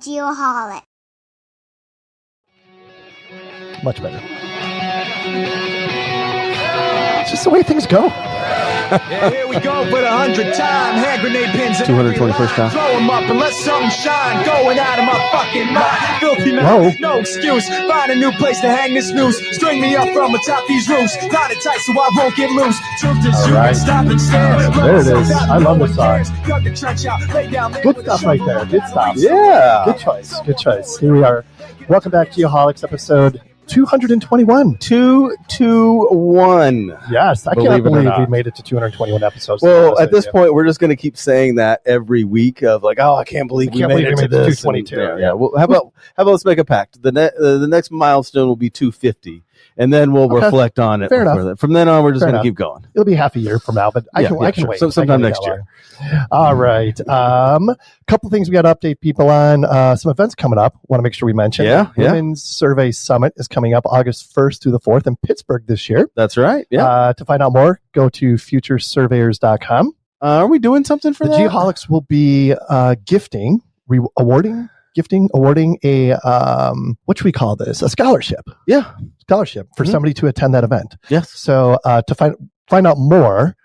Geoholic. Much better. It's just the way things go. Yeah, here we go for the 100th time. Hand grenade pins. 221st time. Throw them up and let something shine. Going out of my fucking mind. Filthy mouth, no excuse. Find a new place to hang this noose. String me up from atop these roofs. Tie it tight so I won't get loose. Truth is you can stop and stare. There it is. I love this song. Good stuff right there. Good stuff. Yeah. Good choice. Good choice. Here we are. Welcome back to Geoholics, episode 221. 221. Yes, I can't believe we made it to 221 episodes. Well, at this point, we're just going to keep saying that every week of like, oh, I can't believe we made it to this. 222. Yeah. Well, how about let's make a pact? The next milestone will be 250. And then we'll reflect on it. Fair enough. From then on, we're just going to keep going. It'll be half a year from now, but I can wait. Sometime next year. All right. Couple things we got to update people on. Some events coming up. Want to make sure we mention. Women's Survey Summit is coming up August 1st through the 4th in Pittsburgh this year. That's right. Yeah. To find out more, go to futuresurveyors.com. Are we doing something for the that? The Geoholics will be awarding a what should we call this? A scholarship. Yeah. Scholarship for somebody to attend that event. Yes. So to find out more,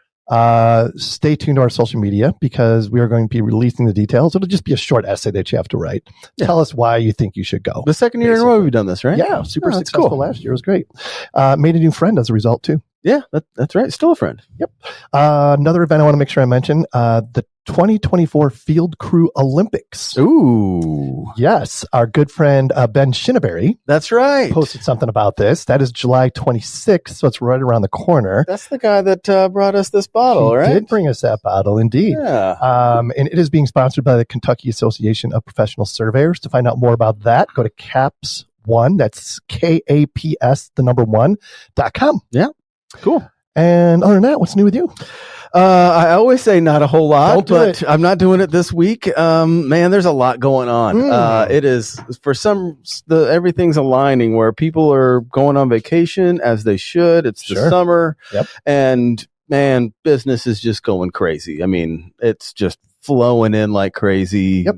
stay tuned to our social media because we are going to be releasing the details. It'll just be a short essay that you have to write. Yeah. Tell us why you think you should go. The second year in a row we've done this, right? Yeah. Super successful last year. It was great. Made a new friend as a result too. Yeah, that's right. Still a friend. Yep. Another event I want to make sure I mention, the 2024 Field Crew Olympics. Ooh. Yes. Our good friend, Ben Shinneberry. That's right. Posted something about this. That is July 26th, so it's right around the corner. That's the guy that brought us this bottle, right? He did bring us that bottle, indeed. Yeah. And it is being sponsored by the Kentucky Association of Professional Surveyors. To find out more about that, go to KAPS1, that's KAPS, the number 1.com. Yeah. Cool. And other than that, what's new with you? I always say not a whole lot, but I'm not doing it this week. Man, there's a lot going on. It is for everything's aligning where people are going on vacation as they should. It's the summer. Yep. And man, business is just going crazy. I mean, it's just flowing in like crazy. Yep.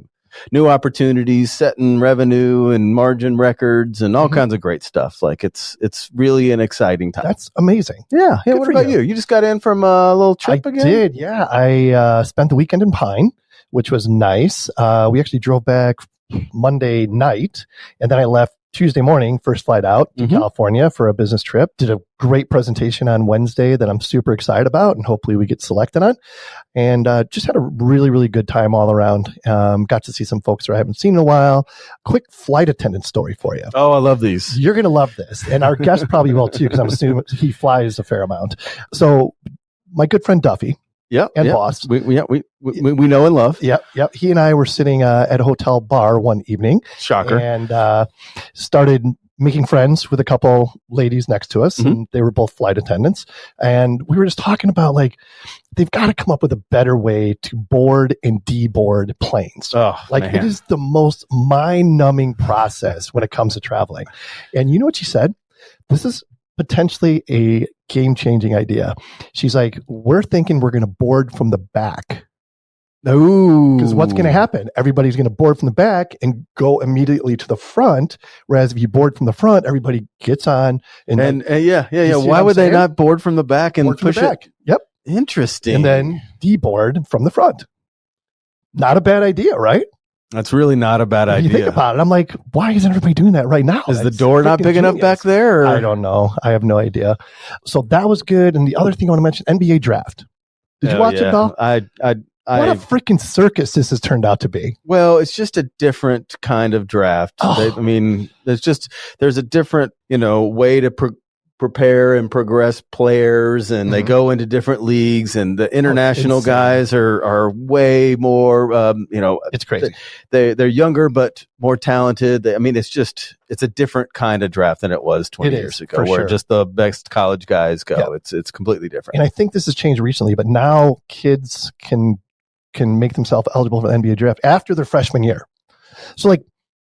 New opportunities, setting revenue and margin records and all kinds of great stuff. Like it's really an exciting time. That's amazing. Yeah. Hey, what about you? You just got in from a little trip again? I did. Yeah. I spent the weekend in Pine, which was nice. We actually drove back Monday night and then I left Tuesday morning, first flight out to California for a business trip. Did a great presentation on Wednesday that I'm super excited about and hopefully we get selected on. And just had a really, really good time all around. Got to see some folks that I haven't seen in a while. Quick flight attendant story for you. Oh, I love these. You're going to love this. And our guest probably will too, because I'm assuming he flies a fair amount. So my good friend Duffy. And boss. We know and love. Yep. He and I were sitting at a hotel bar one evening. Shocker. And started making friends with a couple ladies next to us. And they were both flight attendants. And we were just talking about they've got to come up with a better way to board and deboard planes. Oh, man. It is the most mind-numbing process when it comes to traveling. And you know what she said? This is potentially a game-changing idea. She's like, we're thinking we're going to board from the back. Ooh. Because what's going to happen? Everybody's going to board from the back and go immediately to the front. Whereas if you board from the front, everybody gets on. And Why would they not board from the back and push it? Back. Yep. Interesting. And then deboard from the front. Not a bad idea, right? That's really not a bad idea. You think about it. I'm like, why isn't everybody doing that right now? Is the door not big enough back there? Or? I don't know. I have no idea. So that was good. And the other thing I want to mention, NBA draft. Did you watch it, Bill? What a freaking circus this has turned out to be. Well, it's just a different kind of draft. There's a different, way to prepare and progress players, and they go into different leagues, and the international guys are way more, it's crazy. They're younger, but more talented. It's a different kind of draft than it was 20 years ago, where just the best college guys go. Yeah. It's completely different. And I think this has changed recently, but now kids can make themselves eligible for the NBA draft after their freshman year. So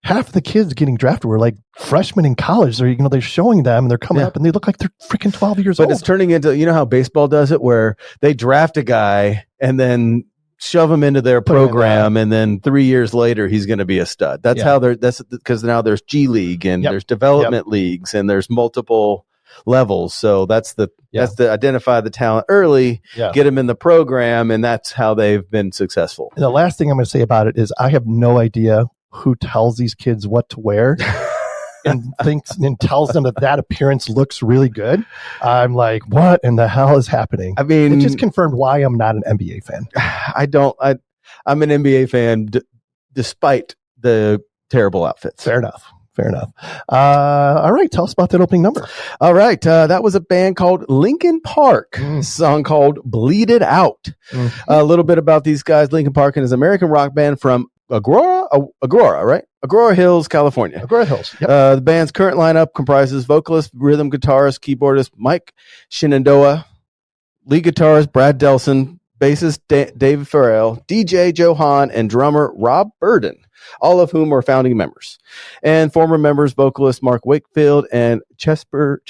half of the kids getting drafted were freshmen in college. They're showing them and they're coming up and they look like they're freaking 12 years old. But it's turning into, how baseball does it, where they draft a guy and then shove him into their Put him in program, and then 3 years later he's going to be a stud. That's how that's because now there's G League and there's development leagues and there's multiple levels. So that's the identify the talent early, get them in the program, and that's how they've been successful. And the last thing I'm going to say about it is I have no idea who tells these kids what to wear. And thinks and tells them that appearance looks really good. I'm like, what in the hell is happening? I mean, it just confirmed why I'm not an NBA fan. I'm an NBA fan despite the terrible outfits. Fair enough. All right. Tell us about that opening number. All right. That was a band called Linkin Park, a song called Bleed It Out. A little bit about these guys. Linkin Park is an American rock band from Aurora, right? Aurora Hills, California. Aurora Hills. Yep. The band's current lineup comprises vocalist, rhythm guitarist, keyboardist Mike Shenandoah, lead guitarist Brad Delson, bassist Dave Farrell, DJ Joe Hahn, and drummer Rob Burden, all of whom are founding members. And former members, vocalist Mark Wakefield and Chester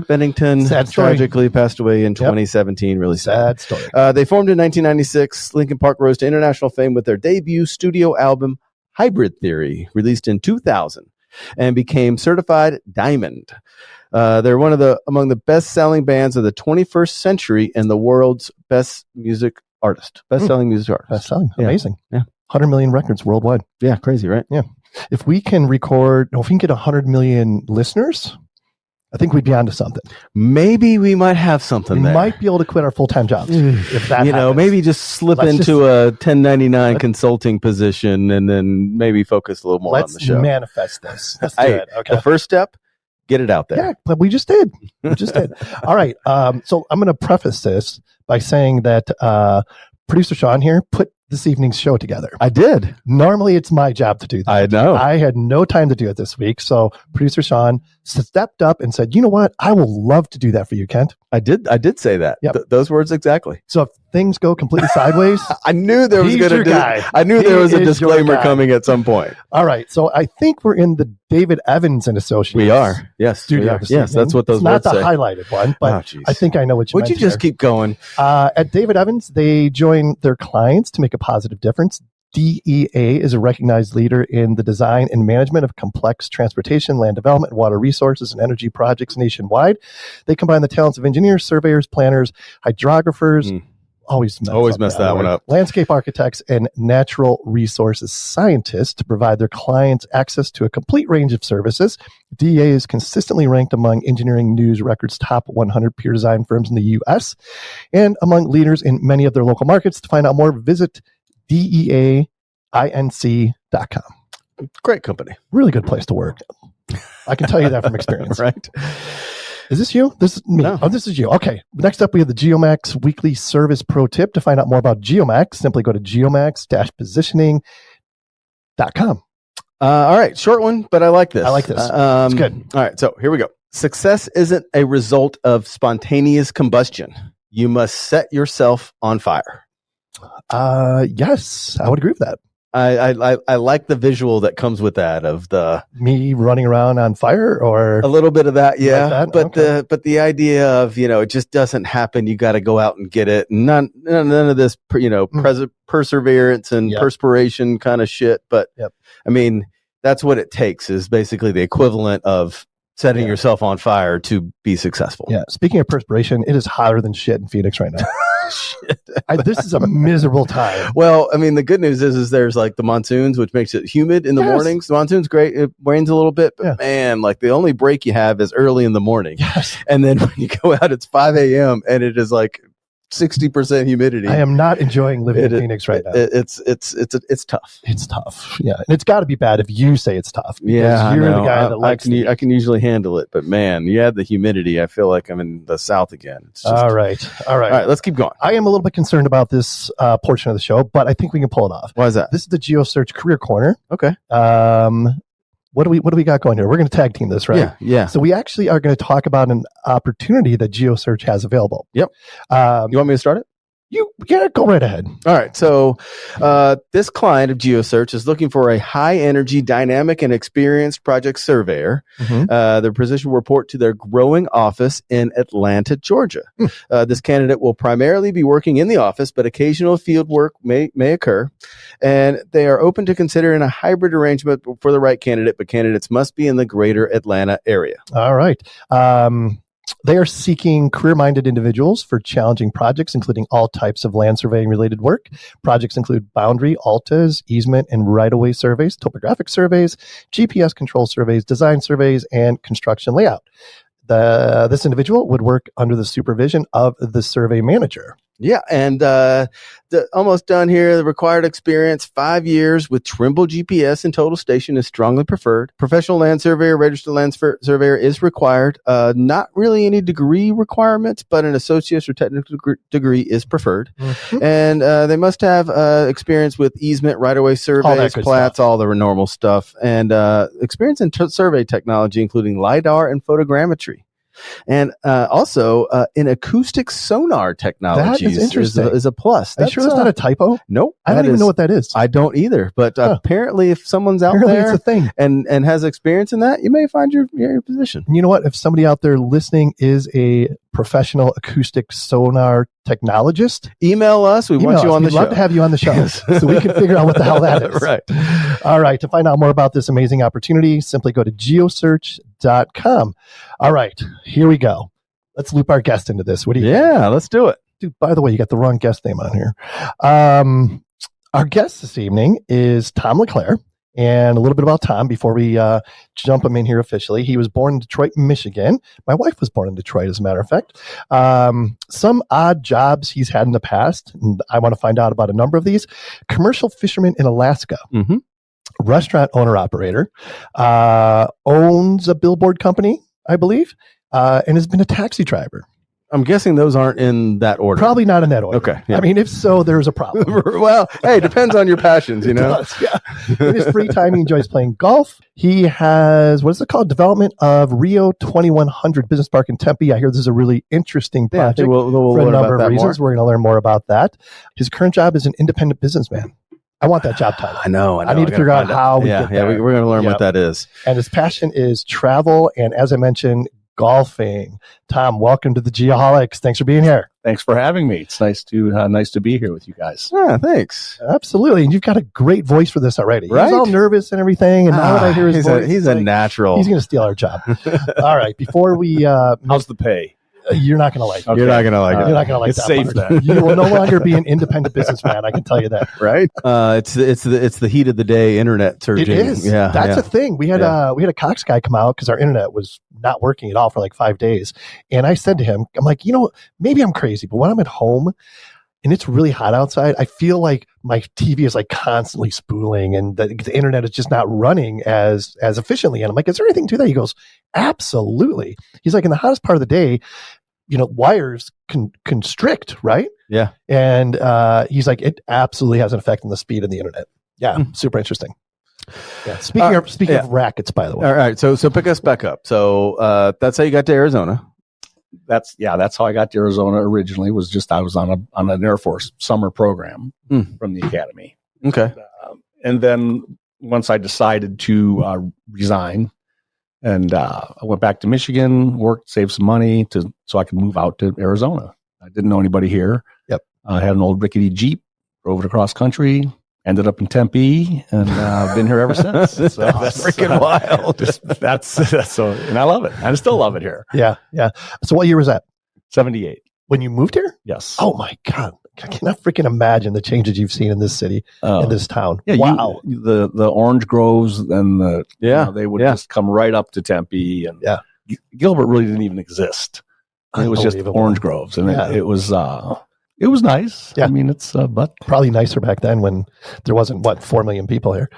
Bennington, tragically passed away in 2017. Really sad story. They formed in 1996. Linkin Park rose to international fame with their debut studio album, Hybrid Theory, released in 2000, and became certified diamond. They're among the best-selling bands of the 21st century and the world's best-selling music artist. Best-selling. Amazing. Yeah. 100 million records worldwide. Yeah, crazy, right? Yeah. If we can get 100 million listeners, I think we'd be onto something. Maybe we might have something there. We might be able to quit our full-time jobs if that happens. Maybe just slip into a 1099 consulting position and then maybe focus a little more on the show. Let's manifest this. Let's do it. Okay. The first step, get it out there. Yeah, but we just did. All right. So I'm going to preface this by saying that producer Sean here put this evening's show together. I did. Normally it's my job to do that. I know. I had no time to do it this week. So producer Sean stepped up and said, you know what? I will love to do that for you, Kent. I did say that. Yep. Those words exactly. So if things go completely sideways, I knew there was a disclaimer coming at some point. All right. So I think we're in the David Evans and Associates. We are. Yes. Studio. Yes, that's what those it's words not say. the highlighted one, but I think I know what you meant. Would you just keep going? At David Evans, they join their clients to make a positive difference. DEA is a recognized leader in the design and management of complex transportation, land development, water resources, and energy projects nationwide. They combine the talents of engineers, surveyors, planners, hydrographers, always mess that one up, landscape architects, and natural resources scientists to provide their clients access to a complete range of services. DEA is consistently ranked among Engineering News Record's top 100 peer design firms in the U.S. and among leaders in many of their local markets. To find out more, visit DEAINC.com. Great company. Really good place to work. I can tell you that from experience. Right. Is this you? This is me. No. Oh, this is you. Okay. Next up, we have the Geomax Weekly Service Pro Tip. To find out more about Geomax, simply go to geomax-positioning.com. All right. Short one, but I like this. It's good. All right. So here we go. Success isn't a result of spontaneous combustion. You must set yourself on fire. Yes, I would agree with that. I like the visual that comes with that of the me running around on fire, or a little bit of that, yeah. Like that? But the idea of it just doesn't happen. You got to go out and get it. None of this perseverance and perspiration kind of shit. But I mean, that's what it takes. Is basically the equivalent of setting yourself on fire to be successful. Yeah. Speaking of perspiration, it is hotter than shit in Phoenix right now. Shit. This is a miserable time. Well, I mean, the good news is there's like the monsoons, which makes it humid in the mornings. The monsoon's great. It rains a little bit, but man, like the only break you have is early in the morning. Yes. And then when you go out, it's 5 a.m. and it is like 60% humidity. I am not enjoying living in Phoenix right now. It's tough. It's tough. Yeah. And it's got to be bad if you say it's tough. Yeah. You're the guy that likes I can usually handle it, but man, you add the humidity. I feel like I'm in the South again. It's just, All right. Let's keep going. I am a little bit concerned about this portion of the show, but I think we can pull it off. Why is that? This is the GeoSearch Career Corner. Okay. What do we got going here? We're going to tag team this, right? Yeah. So we actually are going to talk about an opportunity that GeoSearch has available. Yep. You want me to start it? Go right ahead. All right. So this client of GeoSearch is looking for a high-energy, dynamic, and experienced project surveyor. Their position will report to their growing office in Atlanta, Georgia. This candidate will primarily be working in the office, but occasional field work may occur. And they are open to considering a hybrid arrangement for the right candidate, but candidates must be in the greater Atlanta area. All right. They are seeking career-minded individuals for challenging projects, including all types of land surveying-related work. Projects include boundary, altas, easement, and right-of-way surveys, topographic surveys, GPS control surveys, design surveys, and construction layout. This individual would work under the supervision of the survey manager. Yeah, and almost done here. The required experience, 5 years with Trimble GPS and Total Station is strongly preferred. Professional land surveyor, registered land surveyor is required. Not really any degree requirements, but an associate's or technical degree is preferred. And they must have experience with easement, right-of-way surveys, plats, all the normal stuff, and experience in survey technology, including LiDAR and photogrammetry. And also in acoustic sonar technologies that is interesting. Is a plus. Are you sure that's not a typo? Nope. I don't even know what that is. I don't either. But apparently if someone's out there it's a thing. And has experience in that, you may find your position. And you know what? If somebody out there listening is a professional acoustic sonar technologist, email us. We want you on the show. We'd love to have you on the show so we can figure out what the hell that is. Right. All right. To find out more about this amazing opportunity, simply go to geosearch.com. All right. Here we go. Let's loop our guest into this. What do you think? Yeah, let's do it. Dude, by the way, you got the wrong guest name on here. Our guest this evening is Tom Leclair. And a little bit about Tom before we jump him in here officially. He was born in Detroit, Michigan. My wife was born in Detroit, as a matter of fact. Some odd jobs he's had in the past, and I want to find out about a number of these. Commercial fisherman in Alaska. Restaurant owner-operator. Owns a billboard company, I believe, and has been a taxi driver. I'm guessing those aren't in that order. Probably not in that order. Okay. Yeah. I mean, if so, there's a problem. Well, hey, depends on your passions, you know? In his free time, he enjoys playing golf. He has, what is it called? Development of Rio 2100 Business Park in Tempe. I hear this is a really interesting project we'll for a number of reasons. More. We're going to learn more about that. His current job is an independent businessman. I want that job title. I know. I need to figure out how we get there. We're going to learn what that is. And his passion is travel and, as I mentioned, golfing. Tom, welcome to the Geoholics. Thanks for being here. Thanks for having me. It's nice to be here with you guys. Yeah, thanks. Absolutely. And you've got a great voice for this already. Right? He's all nervous and everything. And now that I hear his voice, he's a natural. He's going to steal our job. All right. Before we... how's the pay? You're not going to like it. Okay. You're not going to like it. You're not going to like it's that. It's safe part. then. You will no longer be an independent businessman. I can tell you that. Right? It's the heat of the day internet surging. It is. Yeah, that's a thing. We had a Cox guy come out because our internet was not working at all for like 5 days. And I said to him, I'm like, maybe I'm crazy, but when I'm at home and it's really hot outside, I feel like my TV is like constantly spooling and the internet is just not running as efficiently. And I'm like, is there anything to that? He goes, absolutely. He's like, in the hottest part of the day, wires constrict, right? Yeah. And he's like, it absolutely has an effect on the speed of the internet. Yeah. Super interesting. Yeah. Speaking of rackets, by the way. All right. So pick us back up. So that's how you got to Arizona. That's how I got to Arizona originally. I was on an Air Force summer program from the academy. Okay. And then once I decided to resign, and I went back to Michigan, worked, saved some money so I could move out to Arizona. I didn't know anybody here. Yep. I had an old rickety Jeep, drove it across country, ended up in Tempe, and I've been here ever since. So that's freaking wild. That's so, and I love it. I still love it here. Yeah. Yeah. So what year was that? 78. When you moved here? Yes. Oh my God. I cannot freaking imagine the changes you've seen in this city, in this town. Yeah, wow. The orange groves and they would just come right up to Tempe, and Gilbert really didn't even exist. It was just orange groves, and it was nice. Yeah. I mean, it's but probably nicer back then when there wasn't 4 million people here.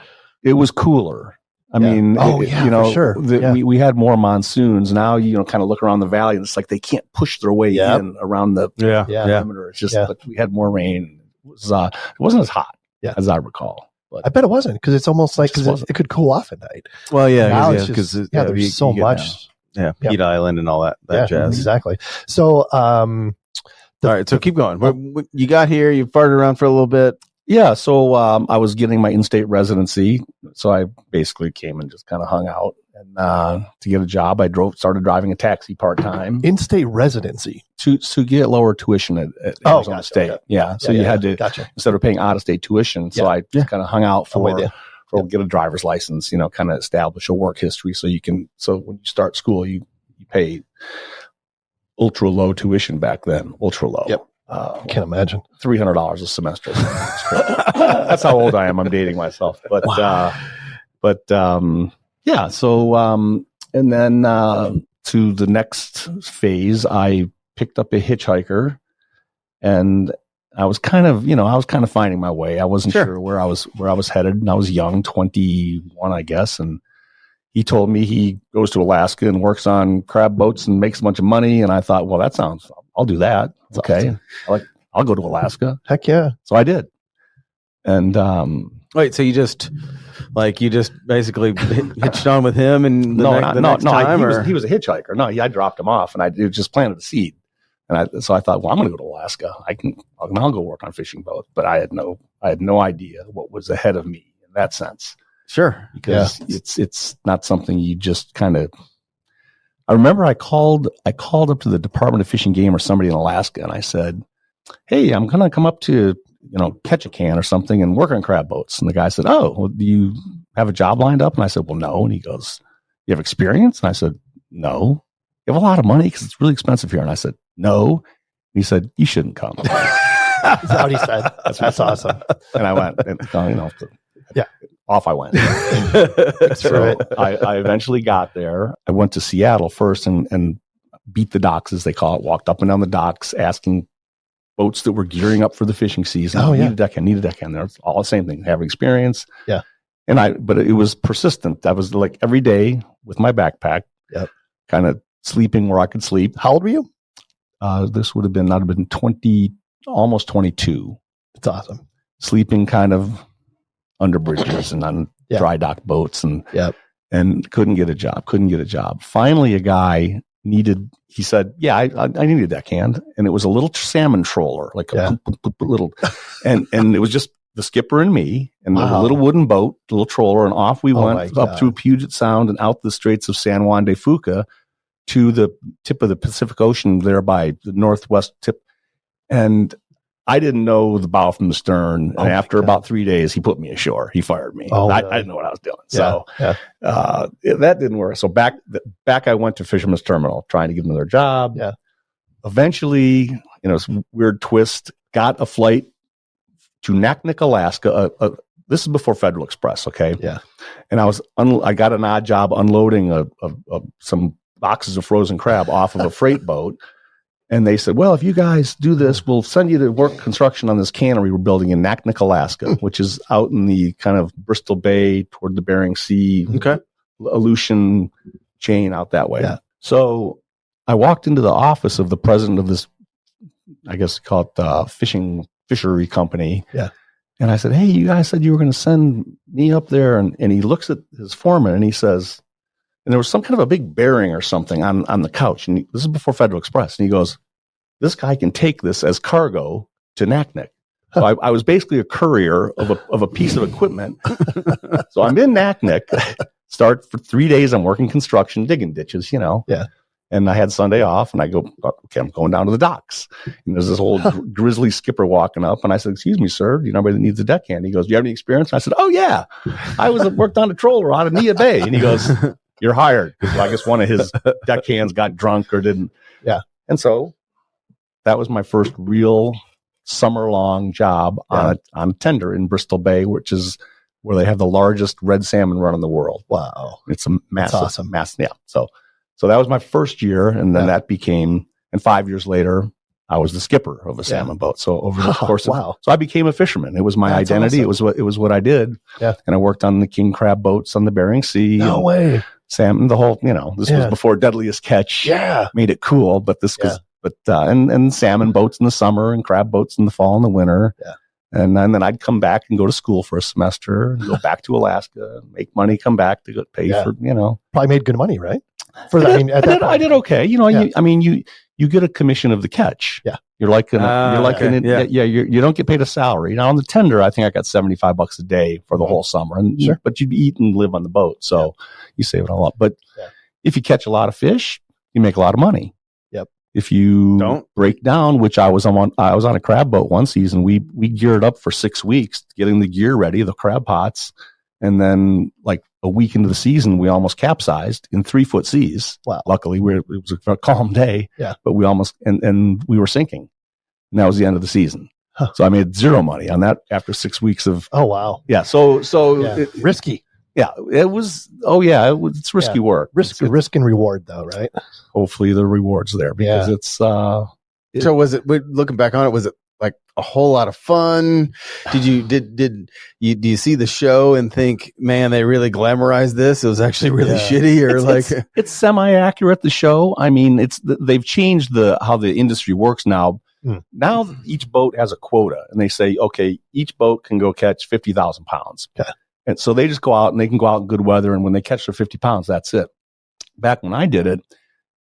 It was cooler. I mean, for sure. We had more monsoons. Now, kind of look around the valley, and it's like they can't push their way in around the perimeter. It's just, but we had more rain. It wasn't as hot as I recall. But I bet it wasn't, because it's almost like it could cool off at night. Well, now because there's so much. Pete Island and all that jazz. Exactly. So, All right, so keep going. When you got here, you farted around for a little bit. Yeah, so I was getting my in-state residency, so I basically came and just kind of hung out. And to get a job, I started driving a taxi part-time. In-state residency? To get lower tuition at Arizona State. Okay. Yeah, so you had to, instead of paying out-of-state tuition, so I just kind of hung out for get a driver's license, kind of establish a work history so when you start school, you pay ultra low tuition back then, ultra low. Yep. Can't imagine. $300 a semester. That's how old I am. I'm dating myself. But, yeah. So, and then, to the next phase, I picked up a hitchhiker and I was kind of finding my way. I wasn't sure where I was headed, and I was young, 21, I guess. And he told me he goes to Alaska and works on crab boats and makes a bunch of money. And I thought, well, I'll do that. That's okay. Awesome. I'll go to Alaska. Heck yeah. So I did. And, wait, so you just basically hitched on with him and next time? He was a hitchhiker. No, I dropped him off and I just planted a seed. And so I thought, well, I'm going to go to Alaska. I'll go work on fishing boats. But I had no idea what was ahead of me in that sense. Sure. Because it's not something you just kind of. I remember I called up to the Department of Fish and Game or somebody in Alaska, and I said, hey, I'm going to come up to, catch a can or something and work on crab boats. And the guy said, oh, well, do you have a job lined up? And I said, well, no. And he goes, you have experience? And I said, no. You have a lot of money because it's really expensive here. And I said, no. And he said, you shouldn't come. That's what he said. That's awesome. And I went, off I went. So I eventually got there. I went to Seattle first and beat the docks, as they call it. Walked up and down the docks asking boats that were gearing up for the fishing season. Oh, yeah. Need a deckhand. They're all the same thing. Have experience. Yeah. But it was persistent. I was like every day with my backpack. Yep. Kind of sleeping where I could sleep. How old were you? This would have been 20, almost 22. That's awesome. Sleeping kind of under bridges and on dry dock boats and couldn't get a job. Finally, a guy he said, I need a deckhand. And it was a little salmon trawler, like a little, and it was just the skipper and me and a little wooden boat, little trawler. And off we went up through Puget Sound and out the Straits of San Juan de Fuca to the tip of the Pacific Ocean there by the northwest tip. And I didn't know the bow from the stern. And after about 3 days, he put me ashore. He fired me. I didn't know what I was doing. So that didn't work. So back I went to Fisherman's Terminal trying to give them their job. Yeah. Eventually, it's a weird twist, got a flight to Naknek, Alaska. This is before Federal Express. Okay. Yeah. And I got an odd job unloading some boxes of frozen crab off of a freight boat. And they said, well, if you guys do this, we'll send you to work construction on this cannery we're building in Naknek, Alaska, which is out in the kind of Bristol Bay toward the Bering Sea, Aleutian chain out that way. Yeah. So I walked into the office of the president of this, I guess call it fishery company. Yeah. And I said, hey, you guys said you were going to send me up there. And he looks at his foreman and he says, and there was some kind of a big bearing or something on the couch. And this is before Federal Express. And he goes, this guy can take this as cargo to Naknek. So I was basically a courier of a piece of equipment. So I'm in Naknek, start for 3 days. I'm working construction, digging ditches, Yeah. And I had Sunday off and I go, okay, I'm going down to the docks. And there's this old grizzly skipper walking up. And I said, excuse me, sir, do you know anybody that needs a deckhand? He goes, do you have any experience? And I said, oh yeah, I worked on a trawler out of Nia Bay. And he goes, you're hired. So I guess one of his deckhands got drunk or didn't. Yeah. And so that was my first real summer-long job on tender in Bristol Bay, which is where they have the largest red salmon run in the world. Wow. It's a massive, awesome. Yeah. So that was my first year. And then that became, and 5 years later, I was the skipper of a salmon boat. So over the course of, so I became a fisherman. It was my identity. Awesome. It was what I did. Yeah. And I worked on the king crab boats on the Bering Sea. No way. Salmon, the whole, this was before Deadliest Catch made it cool, but and salmon boats in the summer and crab boats in the fall and the winter. Yeah. And then I'd come back and go to school for a semester and go back to Alaska, make money, come back to go pay for, Probably made good money, right? For that, I did okay. You you get a commission of the catch. Yeah. You don't get paid a salary. Now on the tender, I think I got $75 a day for the whole summer, and but you eat and live on the boat, so you save it all up. But if you catch a lot of fish, you make a lot of money. Yep. If you don't break down, which I was on a crab boat one season, we geared up for 6 weeks, getting the gear ready, the crab pots, and then like a week into the season, we almost capsized in 3-foot seas. Wow. Luckily, it was a calm day. Yeah. But we almost and we were sinking, and that was the end of the season. Huh. So I made zero money on that after 6 weeks of. Oh wow. Yeah. So risky. Yeah, it was. Oh yeah, it's risky work. Risk and reward, though, right? Hopefully, the reward's there because it's. So was it? Looking back on it, was it like a whole lot of fun? Do you see the show and think, man, they really glamorized this? It was actually really shitty, or it's semi-accurate. The show. I mean, they've changed how the industry works now. Now each boat has a quota, and they say, okay, each boat can go catch 50,000 pounds. Okay. And so they just go out and they can go out in good weather. And when they catch their 50 pounds, that's it. Back when I did it,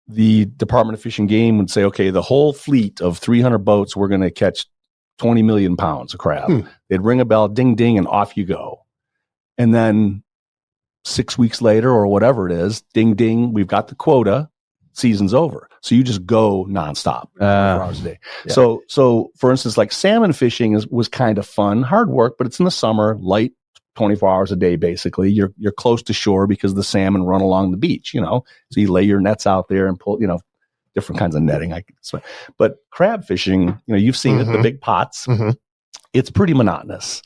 the Department of Fish and Game would say, okay, the whole fleet of 300 boats, we're going to catch 20 million pounds of crab. They'd ring a bell, ding, ding, and off you go. And then 6 weeks later or whatever it is, ding, ding, we've got the quota. Season's over. So you just go nonstop, 4 hours a day. Yeah. So for instance, like salmon fishing was kind of fun, hard work, but it's in the summer, light, 24 hours a day, basically. You're close to shore because the salmon run along the beach, so you lay your nets out there and pull, different kinds of netting. But crab fishing, you've seen it, the big pots. It's pretty monotonous.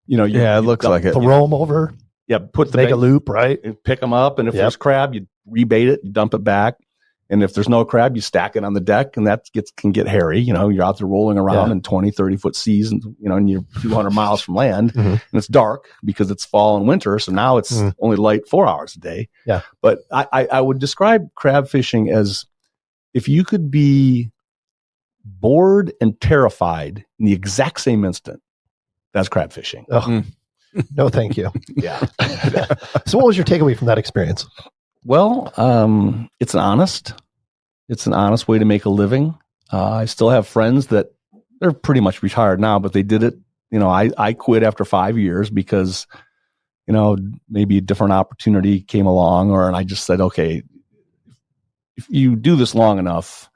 It looks like it. Throw them over. Yeah, make a loop, right? And pick them up, and if there's crab, you rebait it, you dump it back. And if there's no crab, you stack it on the deck, and that can get hairy. You're out there rolling around in 20, 30-foot seas, and you're 200 miles from land, and it's dark because it's fall and winter. So now it's only light 4 hours a day. Yeah. But I would describe crab fishing as if you could be bored and terrified in the exact same instant, that's crab fishing. Oh, no, thank you. Yeah. So what was your takeaway from that experience? Well, it's an honest way to make a living. I still have friends that they're pretty much retired now, but they did it. I quit after 5 years because, maybe a different opportunity came along, and I just said, okay, if you do this long enough,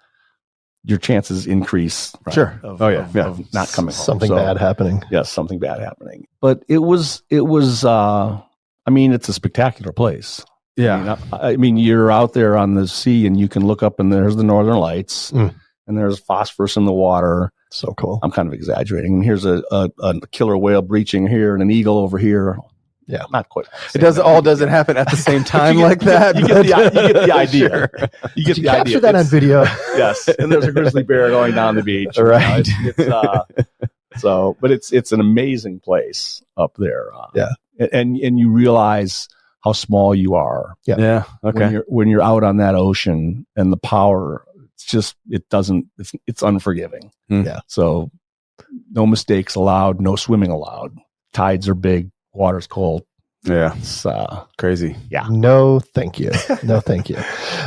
your chances increase. Right, sure. Of not coming home. Something bad happening. Yes, something bad happening. But it was, it's a spectacular place. Yeah. I mean, you're out there on the sea and you can look up and there's the northern lights and there's phosphorus in the water. So cool. I'm kind of exaggerating. And here's a killer whale breaching here and an eagle over here. Yeah. Not quite. It doesn't happen at the same time like that. You get the idea. Sure. You get the idea. Capture that on video. Yes. And there's a grizzly bear going down the beach. Right. But it's an amazing place up there. And you realize how small you are. Yeah. Okay. When you're out on that ocean and the power, it's unforgiving. Yeah. So no mistakes allowed, no swimming allowed. Tides are big, water's cold. Yeah. It's crazy. Yeah. No, thank you. No, thank you.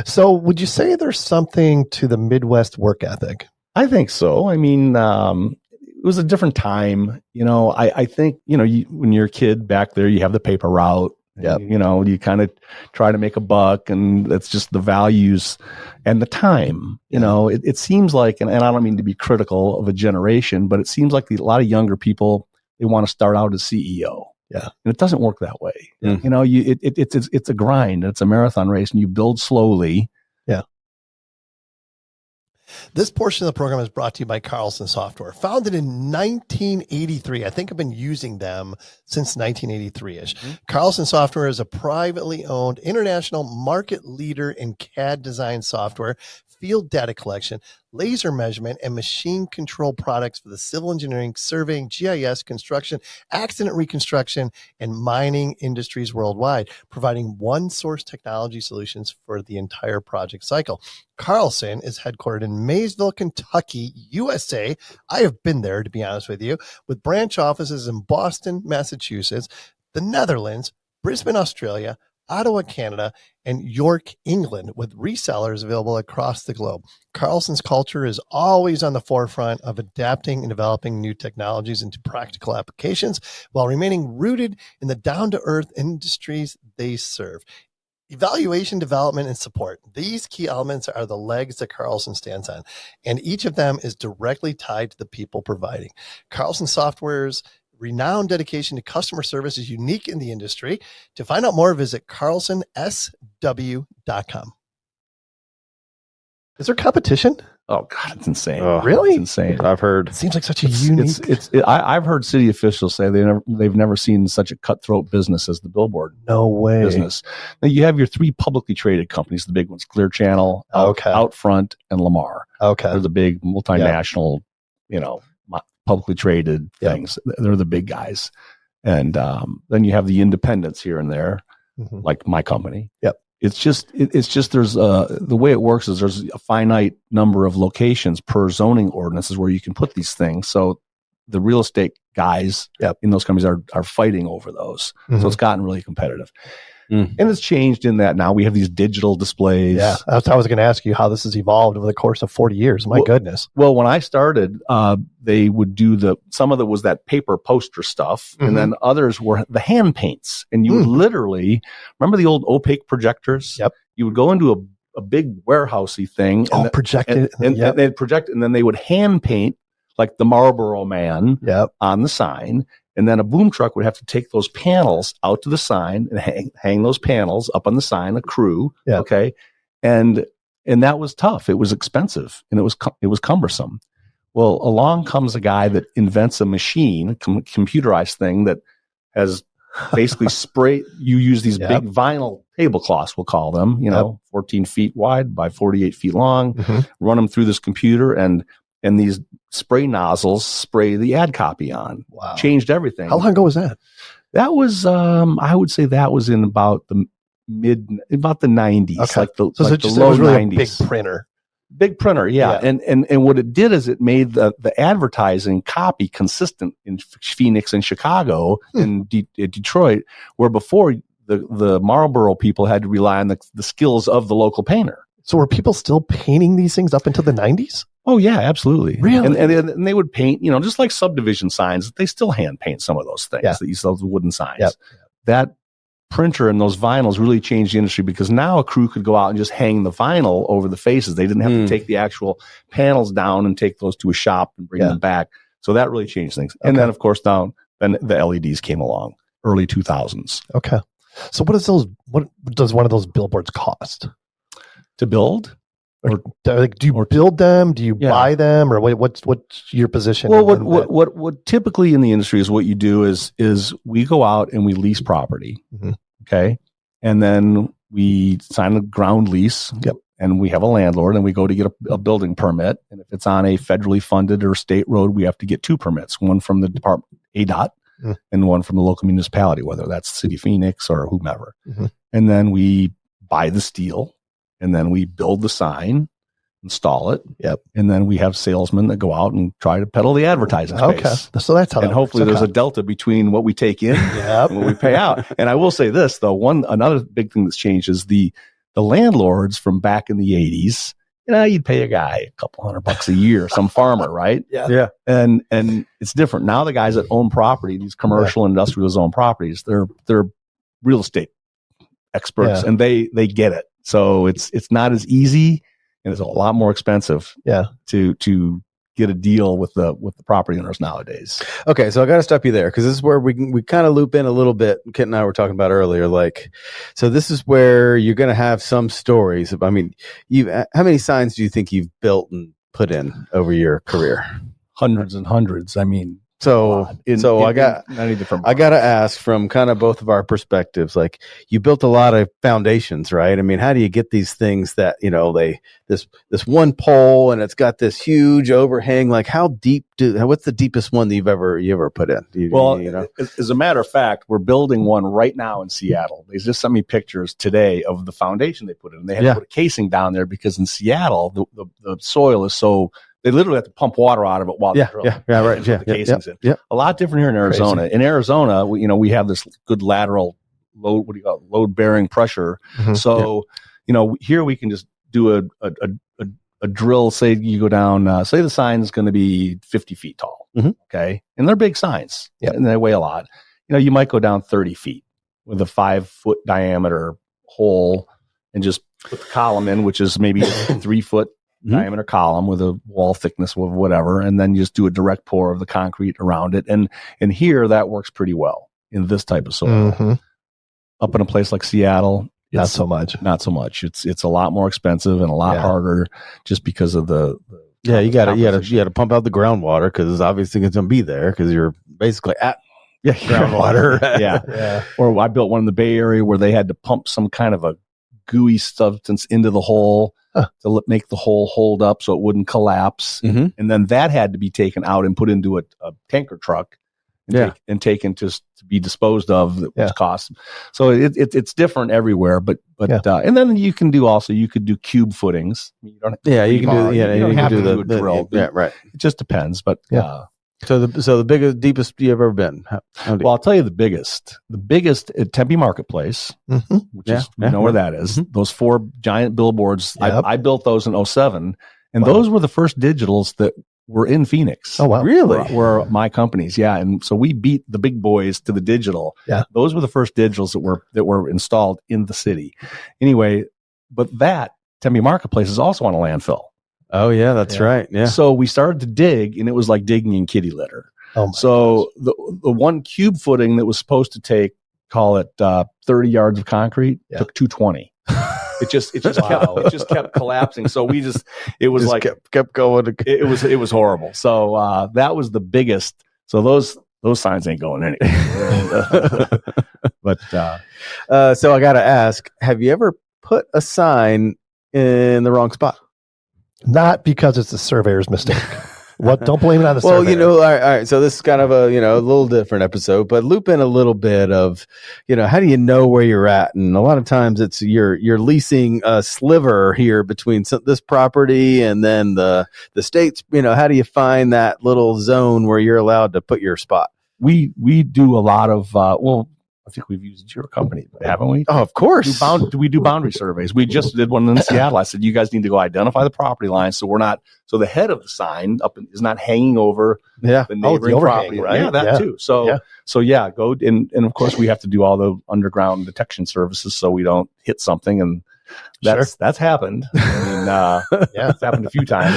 So would you say there's something to the Midwest work ethic? I think so. I mean, it was a different time. I think, when you're a kid back there, you have the paper route. Yeah. You kind of try to make a buck, and that's just the values and the time. It seems like, and I don't mean to be critical of a generation, but it seems like a lot of younger people, they want to start out as CEO. Yeah. And it doesn't work that way. It's a grind. It's a marathon race, and you build slowly. Yeah. This portion of the program is brought to you by Carlson Software. Founded in 1983. I think I've been using them since 1983-ish. Carlson Software is a privately owned international market leader in CAD design software, field data collection, laser measurement, and machine control products for the civil engineering, surveying, GIS, construction, accident reconstruction, and mining industries worldwide, providing one source technology solutions for the entire project cycle. Carlson is headquartered in Maysville, Kentucky, USA. I have been there, to be honest with you, with branch offices in Boston, Massachusetts, the Netherlands, Brisbane, Australia, Ottawa, Canada, and York, England, with resellers available across the globe. Carlson's culture is always on the forefront of adapting and developing new technologies into practical applications while remaining rooted in the down-to-earth industries they serve. Evaluation, development, and support. These key elements are the legs that Carlson stands on, and each of them is directly tied to the people providing. Carlson Software's renowned dedication to customer service is unique in the industry. To find out more, visit carlsonsw.com. Is there competition? Oh God, it's insane. Really? It's insane. I've heard. It seems like such a unique. I've heard city officials say they've never seen such a cutthroat business as the billboard. No way. Business. Now you have your three publicly traded companies, the big ones: Clear Channel, Outfront, and Lamar. Okay, they're the big multinational, publicly traded things. They're the big guys, and then you have the independents here and there, like my company. Yep. It's just there's the way it works is there's a finite number of locations per zoning ordinances where you can put these things. So the real estate guys in those companies are fighting over those. So it's gotten really competitive. And it's changed in that now we have these digital displays. Yeah, I was going to ask you how this has evolved over the course of 40 years. My goodness. Well, when I started, they would do some of it was that paper poster stuff, and then others were the hand paints. And you would literally, remember the old opaque projectors? Yep. You would go into a big warehousey thing. Project it. And they'd project, and then they would hand paint like the Marlboro Man on the sign. And then a boom truck would have to take those panels out to the sign and hang those panels up on the sign, a crew. Yeah. Okay. And that was tough. It was expensive and it was cumbersome. Well, along comes a guy that invents a machine, a computerized thing that has basically you use these big vinyl tablecloths, we'll call them, 14 feet wide by 48 feet long, run them through this computer and these spray nozzles spray the ad copy on. Wow. Changed everything. How long ago was that? That was, I would say that was in about the 90s. Okay. Like the low it was really 90s. A big printer. Big printer, yeah. And what it did is it made the advertising copy consistent in Phoenix and Chicago and Detroit, where before the Marlboro people had to rely on the skills of the local painter. So were people still painting these things up into the 90s? Oh yeah, absolutely. Really? And they would paint, just like subdivision signs, they still hand paint some of those things. Yeah. These wooden signs. Yep. That printer and those vinyls really changed the industry because now a crew could go out and just hang the vinyl over the faces. They didn't have to take the actual panels down and take those to a shop and bring them back. So that really changed things. And then of course then the LEDs came along, early 2000s. Okay. So what does one of those billboards cost to build? Or do you build them? Do you buy them? Or what's your position? Well, what typically in the industry is what you do is we go out and we lease property. Okay. And then we sign a ground lease. Yep. And we have a landlord and we go to get a building permit. And if it's on a federally funded or state road, we have to get two permits, one from the department, ADOT, and one from the local municipality, whether that's City of Phoenix or whomever. And then we buy the steel. And then we build the sign, install it. Yep. And then we have salesmen that go out and try to peddle the advertising space. Okay. So that's how. And hopefully there's a delta between what we take in and what we pay out. And I will say this though, another big thing that's changed is the landlords from back in the 80s. You'd pay a guy $200 a year, some farmer, right? Yeah. And it's different now. The guys that own property, these commercial industrial zone properties, they're real estate experts, and they get it. So it's not as easy, and it's a lot more expensive. To get a deal with the property owners nowadays. Okay, so I got to stop you there because this is where we kind of loop in a little bit. Kent and I were talking about earlier, so this is where you're going to have some stories. I mean, how many signs do you think you've built and put in over your career? Hundreds and hundreds. I mean. I got to ask from kind of both of our perspectives, you built a lot of foundations, right? I mean, how do you get these things that, this one pole and it's got this huge overhang, how deep what's the deepest one that you ever put in? As a matter of fact, we're building one right now in Seattle. They just sent me pictures today of the foundation they put in. They had to put a casing down there because in Seattle, the soil is so, they literally have to pump water out of it while they're drilling. Right. The casings in. A lot different here in Arizona. Crazy. In Arizona, we have this good lateral load bearing pressure. Mm-hmm. So, here we can just do a drill. Say you go down, say the sign is going to be 50 feet tall. Mm-hmm. Okay. And they're big signs and they weigh a lot. You might go down 30 feet with a 5-foot diameter hole and just put the column in, which is maybe a 3-foot diameter column with a wall thickness of whatever. And then you just do a direct pour of the concrete around it. And here that works pretty well in this type of soil. Mm-hmm. Up in a place like Seattle, not so much. It's a lot more expensive and a lot harder just because of the you got to pump out the groundwater because obviously it's going to be there because you're basically at groundwater. yeah. Or I built one in the Bay Area where they had to pump some kind of a gooey substance into the hole to make the hole hold up so it wouldn't collapse. Mm-hmm. And then that had to be taken out and put into a tanker truck and taken to be disposed of, which costs. So it's different everywhere, but and then you could do cube footings. You can do the drill. Yeah, right. It just depends, but So the biggest, deepest you've ever been? Well, I'll tell you the biggest at Tempe Marketplace, which is you know where that is. Mm-hmm. Those 4 giant billboards. Yep. I built those in 2007, and those were the first digitals that were in Phoenix. Oh wow, really? Were my companies? Yeah, and so we beat the big boys to the digital. Yeah, those were the first digitals that were installed in the city. Anyway, but that Tempe Marketplace is also on a landfill. Oh yeah, that's right. Yeah. So we started to dig, and it was like digging in kitty litter. Oh my gosh. The 1 cube footing that was supposed to take, call it 30 yards of concrete, took 220. It just kept collapsing. So it was like kept going. It was horrible. So that was the biggest. So those signs ain't going anywhere. But so I got to ask: have you ever put a sign in the wrong spot? Not because it's a surveyor's mistake. Don't blame it on the surveyor. Well, all right. So this is kind of a little different episode, but loop in a little bit of, how do you know where you're at? And a lot of times it's you're leasing a sliver here between this property and then the states. How do you find that little zone where you're allowed to put your spot? We do a lot of I think we've used your company, haven't we? Oh, of course. We do boundary surveys. We just did one in Seattle. I said, you guys need to go identify the property line so so the head of the sign is not hanging over the neighboring property. Right? Yeah, that too. So go and of course we have to do all the underground detection services so we don't hit something, and that's happened. I mean, it's happened a few times.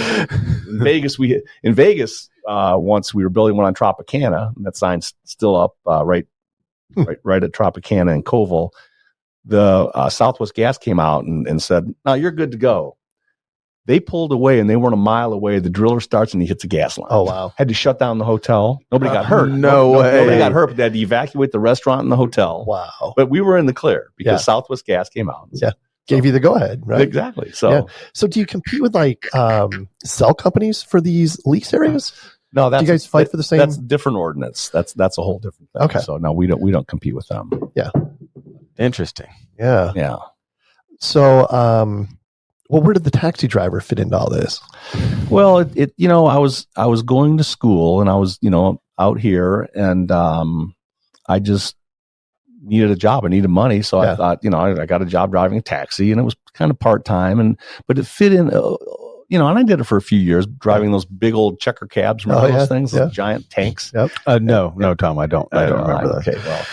In Vegas, once we were building one on Tropicana, and that sign's still up right at Tropicana and Colville. The Southwest Gas came out and said, "No, you're good to go." They pulled away, and they weren't a mile away. The driller starts, and he hits a gas line. Oh wow! Had to shut down the hotel. Nobody got hurt. No way. Nobody got hurt. But they had to evacuate the restaurant and the hotel. Wow! But we were in the clear because Southwest Gas came out. Gave you the go ahead, right? Exactly. So do you compete with cell companies for these lease areas? No, do you guys fight for the same? That's a different ordinance. That's a whole different thing. Okay. So no, we don't compete with them. Yeah. Interesting. Yeah. Yeah. So, where did the taxi driver fit into all this? Well, I was going to school and I was, out here and I just needed a job. I needed money. So I thought, I got a job driving a taxi and it was kind of part-time but it fit in, and I did it for a few years, driving those big old checker cabs. Remember those things, those giant tanks? Yep. No, Tom, I don't remember that. Okay, well,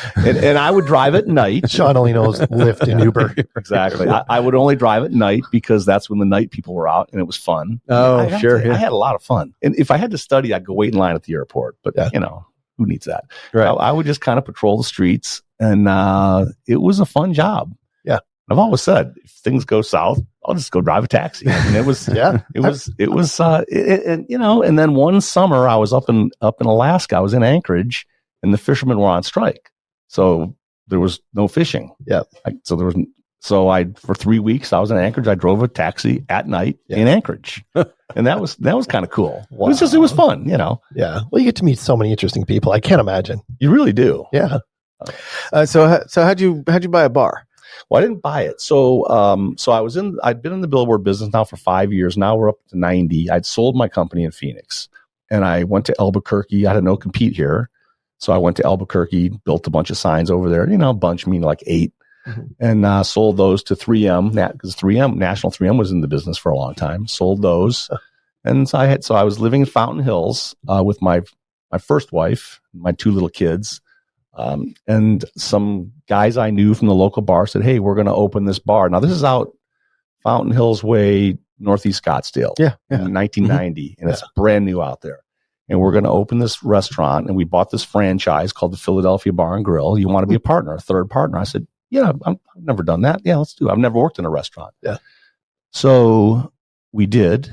and I would drive at night. Sean only knows Lyft and Uber. Exactly. I would only drive at night because that's when the night people were out and it was fun. Oh, sure. I had a lot of fun. And if I had to study, I'd go wait in line at the airport. But, who needs that? Right. I would just kind of patrol the streets, and it was a fun job. Yeah. I've always said, if things go south, I'll just go drive a taxi. I mean, it was, and then one summer I was up in Alaska. I was in Anchorage, and the fishermen were on strike, so there was no fishing. Yeah. For 3 weeks I was in Anchorage. I drove a taxi at night in Anchorage, and that was kind of cool. Wow. It was fun, Yeah. Well, you get to meet so many interesting people. I can't imagine. You really do. Yeah. So how'd you buy a bar? Well, I didn't buy it. So I'd been in the billboard business now for 5 years. Now we're up to 90. I'd sold my company in Phoenix, and I went to Albuquerque. I had a no compete here. So I went to Albuquerque, built a bunch of signs over there, a bunch, meaning like 8, and sold those to 3M, because National 3M was in the business for a long time, sold those. And so I was living in Fountain Hills with my first wife, my 2 little kids, and some guys I knew from the local bar said, hey, we're going to open this bar. Now, this is out Fountain Hills Way, Northeast Scottsdale, in 1990, and it's brand new out there. And we're going to open this restaurant, and we bought this franchise called the Philadelphia Bar and Grill. You want to be a partner, a third partner? I said, yeah, I've never done that. Yeah, let's do it. I've never worked in a restaurant. Yeah. So we did,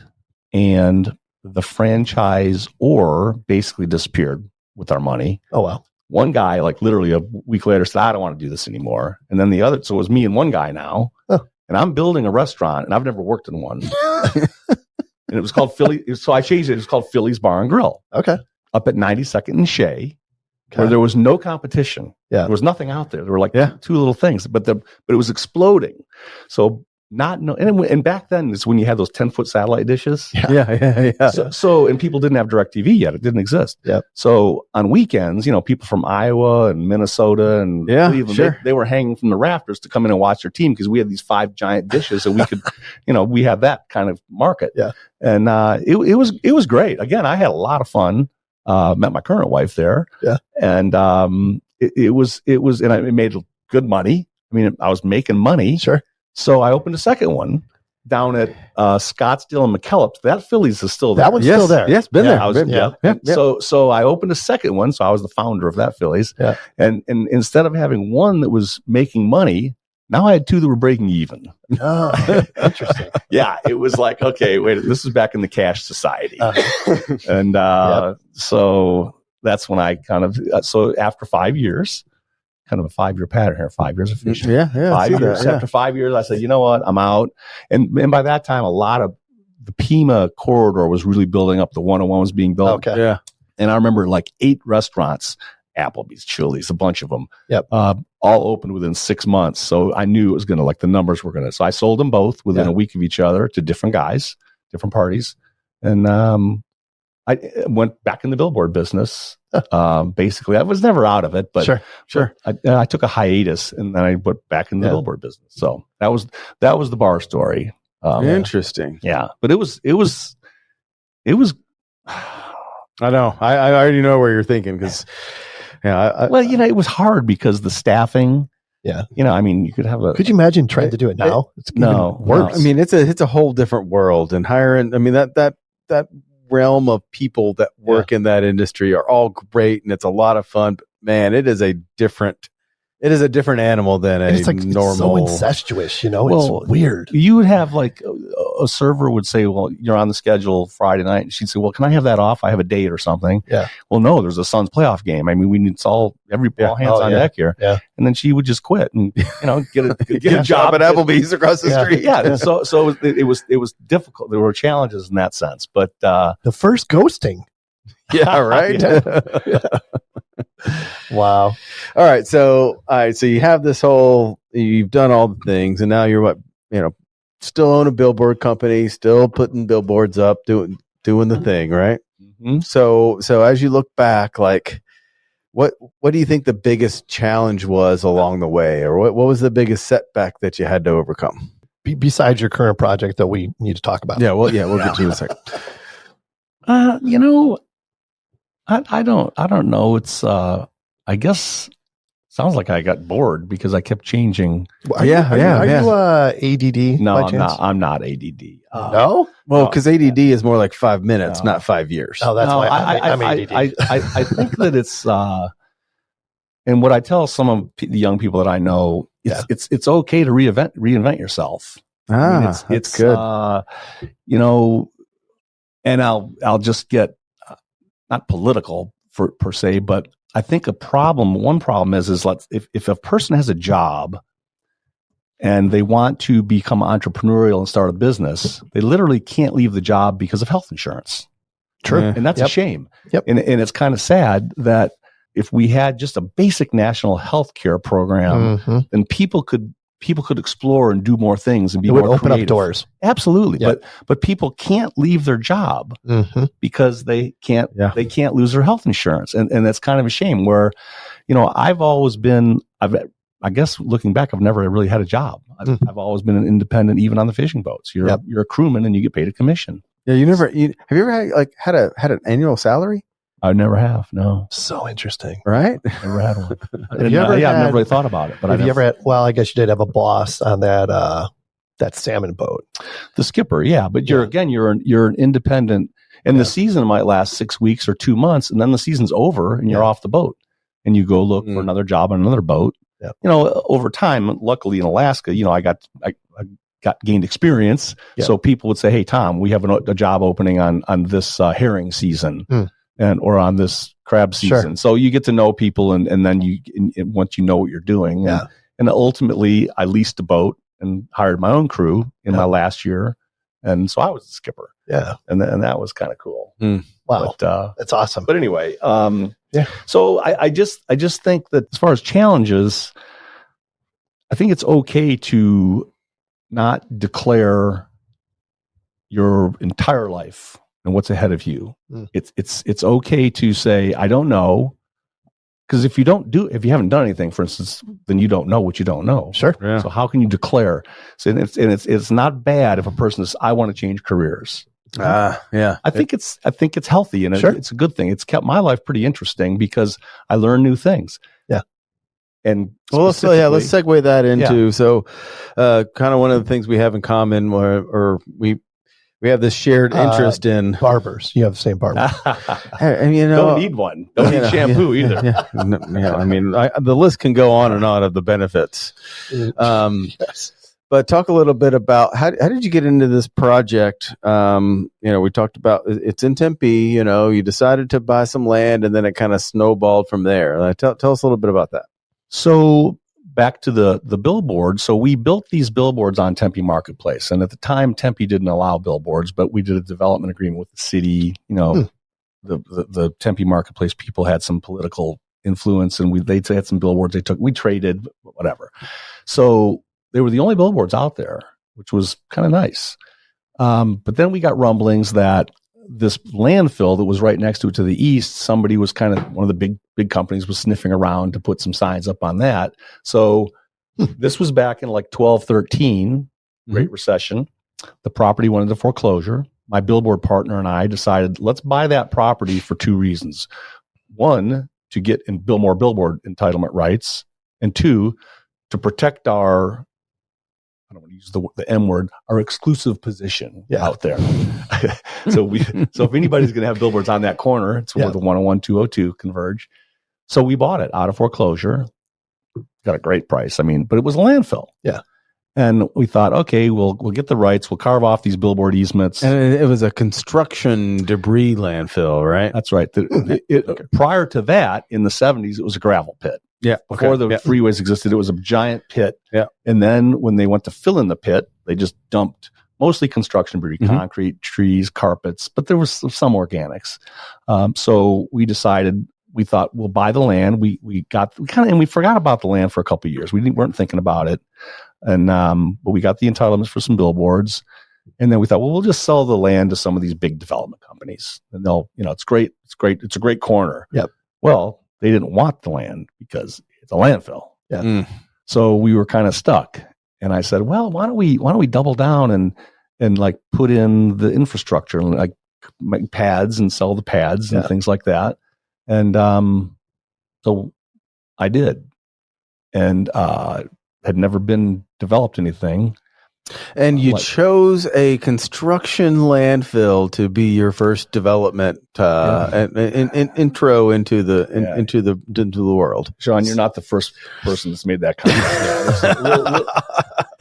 and the franchisor basically disappeared with our money. Oh, wow. One guy, like literally a week later, said, I don't want to do this anymore. And then the other, so it was me and one guy now. Oh. And I'm building a restaurant, and I've never worked in one. And it was called Philly. So I changed it. It was called Philly's Bar and Grill. Okay. Up at 92nd and Shea, where there was no competition. Yeah. There was nothing out there. There were like 2 little things, but it was exploding. So and back then is when you had those 10-foot satellite dishes. Yeah. So and people didn't have DirecTV yet. It didn't exist. Yeah. So on weekends, people from Iowa and Minnesota and Cleveland, they were hanging from the rafters to come in and watch their team, because we had these 5 giant dishes, and we could, we had that kind of market. Yeah. And it was great. Again, I had a lot of fun. Met my current wife there. Yeah. And it was, and I made good money. I mean, I was making money. Sure. So I opened a second one down at Scottsdale and McKellips. That Phillies is still there. That one's still there. Yes, been there. So I opened a second one. So I was the founder of that Phillies. Yeah. And instead of having one that was making money, now I had 2 that were breaking even. Oh, interesting. Yeah, it was like, okay, wait, this is back in the cash society. And so that's when I kind of, so after 5 years, kind of a 5-year pattern here, 5 years of fishing. Yeah. 5 years. After 5 years, I said, you know what, I'm out. And by that time, a lot of the Pima corridor was really building up. The 101 was being built. Okay. Yeah. And I remember like 8 restaurants, Applebee's, Chili's, a bunch of them. Yep. All opened within 6 months. So I knew it was going to, like, the numbers were going to. So I sold them both within a week of each other to different guys, different parties. And I went back in the billboard business. Basically, I was never out of it, but sure. I took a hiatus, and then I went back in the billboard business. So that was the bar story. Interesting. Yeah, but it was. I know. I already know where you're thinking, because. Yeah. It was hard because the staffing. Yeah. I mean, you could have a. Could you imagine trying to do it now? It's worse. I mean, it's a whole different world, and hiring. I mean, that realm of people that work in that industry are all great, and it's a lot of fun. But man, it is a different animal than it's like normal. It's so incestuous, it's weird. You would have like a server would say, well, you're on the schedule Friday night. And she'd say, well, can I have that off? I have a date or something. Yeah. Well, no, there's a Suns playoff game. I mean, we need all hands on deck here. Yeah. And then she would just quit and, get a job at Applebee's across the street. Yeah. So it was difficult. There were challenges in that sense, but, the first ghosting. Yeah. Right. Wow. All right. So you have you've done all the things, and now you're still own a billboard company, still putting billboards up, doing the thing, right? Mm-hmm. So as you look back, like what do you think the biggest challenge was along the way, or what was the biggest setback that you had to overcome? Besides your current project that we need to talk about. Yeah. We'll get to you in a second. I don't know. It's, I guess sounds like I got bored because I kept changing. Are you ADD? No, I'm not ADD. No? Well, because ADD is more like 5 minutes, not 5 years. Oh, that's why I'm ADD. I think that it's, and what I tell some of the young people that I know, it's okay to reinvent yourself. It's good. And I'll just get, not political per se, but I think one problem is if a person has a job and they want to become entrepreneurial and start a business, they literally can't leave the job because of health insurance. True. And that's a shame. Yep. And it's kind of sad that if we had just a basic national health care program, then people could people could explore and do more things and be it would more open creative. up doors. Absolutely. Yep. But people can't leave their job because they can't lose their health insurance. And that's kind of a shame where, I've always been, I guess looking back, I've never really had a job. I've always been an independent, even on the fishing boats. You're a crewman and you get paid a commission. Yeah. Have you ever had an annual salary? I never have. No. So interesting. Right? Never had one. I've never really thought about it. But have you ever had, well, I guess you did have a boss on that salmon boat. The skipper. Yeah. But you're an independent, and the season might last 6 weeks or 2 months, and then the season's over and you're off the boat and you go look for another job on another boat. Yeah. Over time, luckily in Alaska, I gained experience. Yeah. So people would say, "Hey, Tom, we have a job opening on this herring season." Or on this crab season. Sure. So you get to know people and then once you know what you're doing. And ultimately I leased a boat and hired my own crew in my last year. And so I was the skipper. Yeah. And that was kind of cool. Wow. But, that's awesome. But anyway, so I just think that as far as challenges, I think it's okay to not declare your entire life and what's ahead of you. It's okay to say, I don't know. Because if you haven't done anything, for instance, then you don't know what you don't know. Sure. Yeah. So how can you declare? So it's not bad if a person says, I want to change careers. I think it's healthy and it's a good thing. It's kept my life pretty interesting because I learn new things. Yeah. And let's segue that into kind of one of the things we have in common, or we have this shared interest in barbers. You have the same barber. Don't need one. Don't need shampoo either. The list can go on and on of the benefits. Yes. But talk a little bit about how did you get into this project? We talked about it's in Tempe. You decided to buy some land, and then it kind of snowballed from there. Tell us a little bit about that. So back to the billboard. So we built these billboards on Tempe Marketplace. And at the time, Tempe didn't allow billboards, but we did a development agreement with the city. The Tempe Marketplace people had some political influence and they had some billboards we traded, whatever. So they were the only billboards out there, which was kind of nice. But then we got rumblings that this landfill that was right next to it to the east, somebody was one of the big companies was sniffing around to put some signs up on that. So this was back in 12, 13, Great Recession. The property went into foreclosure. My billboard partner and I decided, let's buy that property for two reasons. One, to get and build more billboard entitlement rights. And two, to protect our, I don't want to use the M word, our exclusive position out there. So if anybody's going to have billboards on that corner, it's where the 101, 202 converge. So we bought it out of foreclosure. Got a great price. But it was a landfill. Yeah. And we thought, okay, we'll get the rights. We'll carve off these billboard easements. And it was a construction debris landfill, right? That's right. Prior to that, in the 70s, it was a gravel pit. Yeah. Before the freeways existed, it was a giant pit. Yeah. And then when they went to fill in the pit, they just dumped mostly construction debris, concrete, trees, carpets, but there was some organics. So we decided, we thought we'll buy the land. We forgot about the land for a couple of years. We weren't thinking about it. And, but we got the entitlements for some billboards. And then we thought, well, we'll just sell the land to some of these big development companies and they'll, it's great. It's great. It's a great corner. Yep. Well, they didn't want the land because it's a landfill. Yeah. So we were kind of stuck. And I said, well, why don't we double down and put in the infrastructure and make pads and sell the pads and things like that. And, so I did, and, had never been developed anything. And you chose a construction landfill to be your first development intro into the world. Sean, you're not the first person that's made that comment.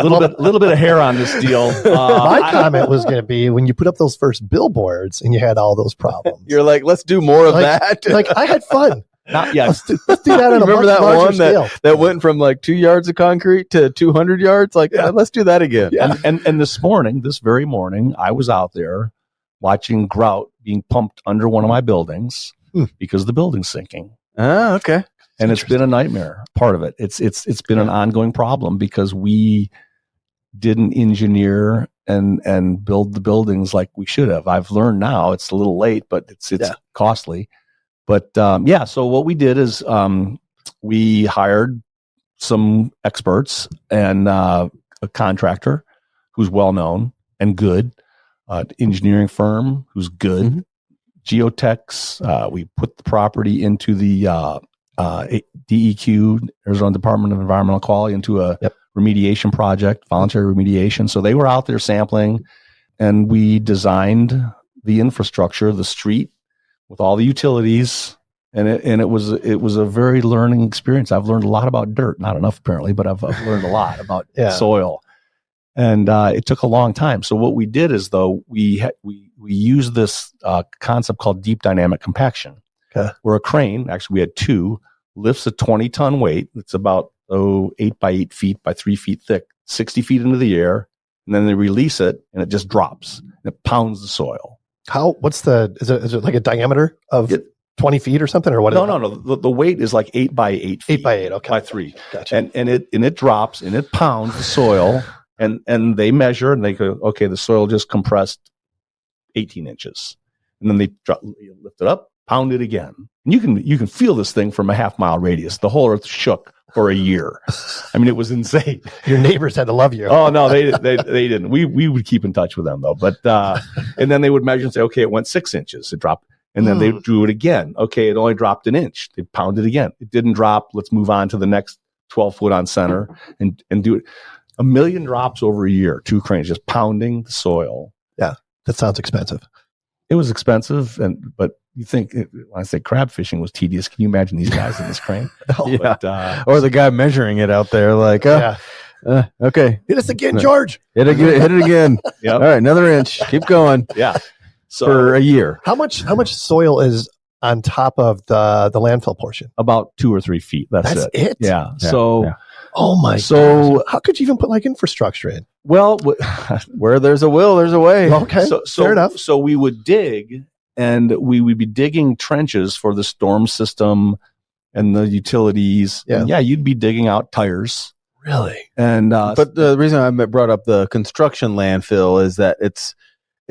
A little bit of hair on this deal. My comment was going to be when you put up those first billboards and you had all those problems. You're like, let's do more of that. I had fun. Not yet. Let's do that on a Remember much that one scale. that went from 2 yards of concrete to 200 yards? Let's do that again. Yeah. And this very morning, I was out there watching grout being pumped under one of my buildings because the building's sinking. Oh, okay. And it's been a nightmare, part of it. It's been an ongoing problem because we didn't engineer and build the buildings like we should have. I've learned now it's a little late, but it's costly. But so what we did is we hired some experts and a contractor who's well known and good, engineering firm who's good, geotechs. We put the property into the DEQ, Arizona Department of Environmental Quality, into a remediation project, voluntary remediation. So they were out there sampling, and we designed the infrastructure, the street with all the utilities. And it was a very learning experience. I've learned a lot about dirt, not enough apparently, but I've learned a lot about soil. And it took a long time. So what we did is, though, we used this concept called deep dynamic compaction, where a crane, actually we had two, lifts a 20-ton weight. It's about 8 by 8 feet by 3 feet thick, 60 feet into the air, and then they release it, and it just drops. And it pounds the soil. Is it like a diameter of 20 feet or something, or what? No. The weight is like 8 by 8 feet. 8 by 8, okay. By 3. Gotcha. And it drops, and it pounds the soil, and they measure, and they go, okay, the soil just compressed 18 inches. And then they lift it up, pound it again. And you can feel this thing from a half-mile radius. The whole earth shook for a year. I mean, it was insane. Your neighbors had to love you. Oh no, they didn't. We would keep in touch with them though. But and then they would measure and say, okay, it went 6 inches. It dropped, and then they drew it again. Okay, it only dropped an inch. They pounded again. It didn't drop. Let's move on to the next 12 foot on center and do it. 1 million drops over a year. 2 cranes just pounding the soil. Yeah, that sounds expensive. It was expensive, but you think when I say crab fishing was tedious, can you imagine these guys in this crane? But, or the guy measuring it out there, like, okay, hit us again, George. Hit it again. All right, another inch. Keep going. Yeah. So, for a year. How much soil is on top of the landfill portion? About 2 or 3 feet. That's it. Yeah. So. Yeah. Oh my! So how could you even put like infrastructure in? Well, where there's a will, there's a way. Okay, so fair enough. So we would dig, and we would be digging trenches for the storm system and the utilities. Yeah, and you'd be digging out tires. Really? And but the reason I brought up the construction landfill is that it's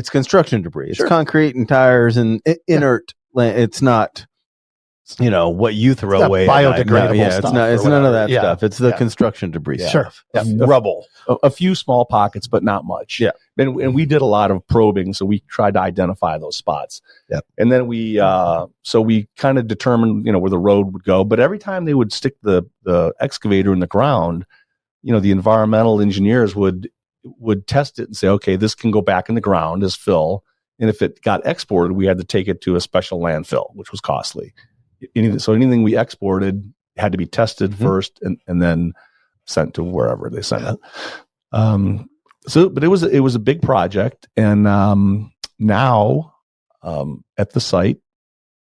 construction debris. It's concrete and tires and inert. It's not. What you throw away, biodegradable stuff. It's none of that stuff. It's the construction debris. Stuff. Rubble. A few small pockets, but not much. Yeah, and we did a lot of probing, so we tried to identify those spots. Yeah, and then we kind of determined where the road would go. But every time they would stick the excavator in the ground, the environmental engineers would test it and say, okay, this can go back in the ground as fill, and if it got exported, we had to take it to a special landfill, which was costly. So anything we exported had to be tested first and then sent to wherever they sent it. But it was a big project. And now at the site,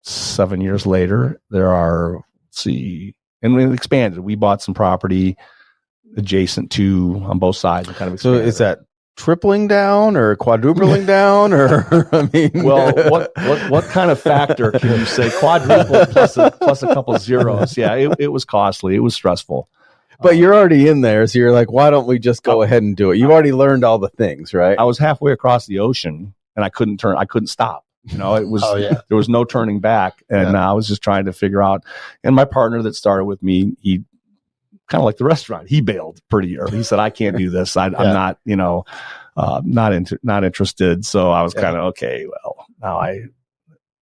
7 years later, there are, and we expanded. We bought some property adjacent to on both sides. And kind of so is that tripling down or quadrupling down, or well, what kind of factor can you say? Quadruple plus a couple zeros. Yeah, it was costly. It was stressful. But you're already in there, so you're like, why don't we just go ahead and do it? You've already learned all the things, right? I was halfway across the ocean and I couldn't stop. It was there was no turning back, and I was just trying to figure out. And my partner that started with me, he kind of like the restaurant. He bailed pretty early. He said, "I can't do this. I'm not, not interested." So I was kind of okay. Well, now I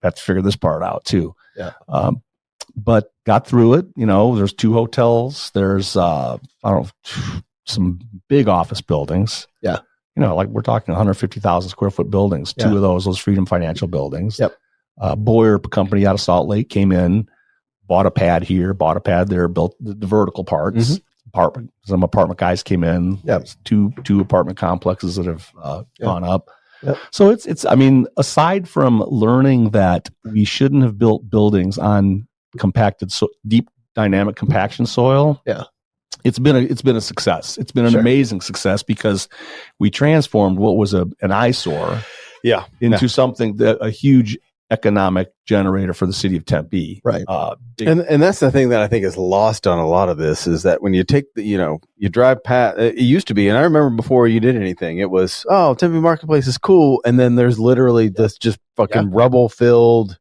have to figure this part out too. Yeah. But got through it. There's 2 hotels. There's some big office buildings. Yeah. Like we're talking 150,000 square foot buildings. 2 of those Freedom Financial buildings. Yep. Boyer company out of Salt Lake came in. Bought a pad here, bought a pad there, built the vertical parts. Some apartment guys came in. Yep. 2 apartment complexes that have gone up. Yep. So it's. I mean, aside from learning that we shouldn't have built buildings on compacted, deep dynamic compaction soil. Yeah. It's been a success. It's been an amazing success because we transformed what was an eyesore. Yeah. Into something that a huge economic generator for the city of Tempe. Right. And that's the thing that I think is lost on a lot of this is that when you take you drive past, it used to be, and I remember before you did anything, it was, oh, Tempe Marketplace is cool. And then there's literally this just fucking rubble filled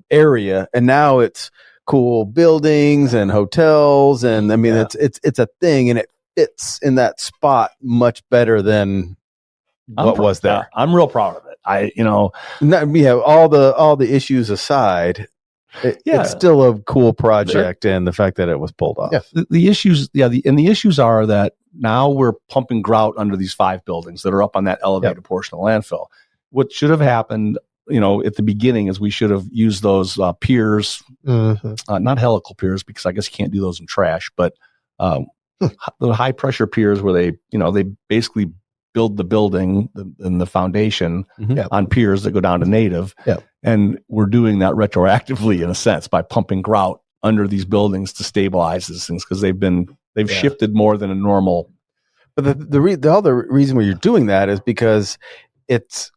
area. And now it's cool buildings and hotels. And I mean, it's a thing, and it fits in that spot much better than what was there. I'm real proud of it. All the issues aside, it's still a cool project, and the fact that it was pulled off. Yeah, the issues are that now we're pumping grout under these 5 buildings that are up on that elevated portion of the landfill. What should have happened, at the beginning, is we should have used those piers, not helical piers, because I guess you can't do those in trash, but the high pressure piers where they basically build the building and the foundation on piers that go down to native. Yep. And we're doing that retroactively in a sense by pumping grout under these buildings to stabilize these things, because they've shifted more than a normal. But the other reason why you're doing that is because it's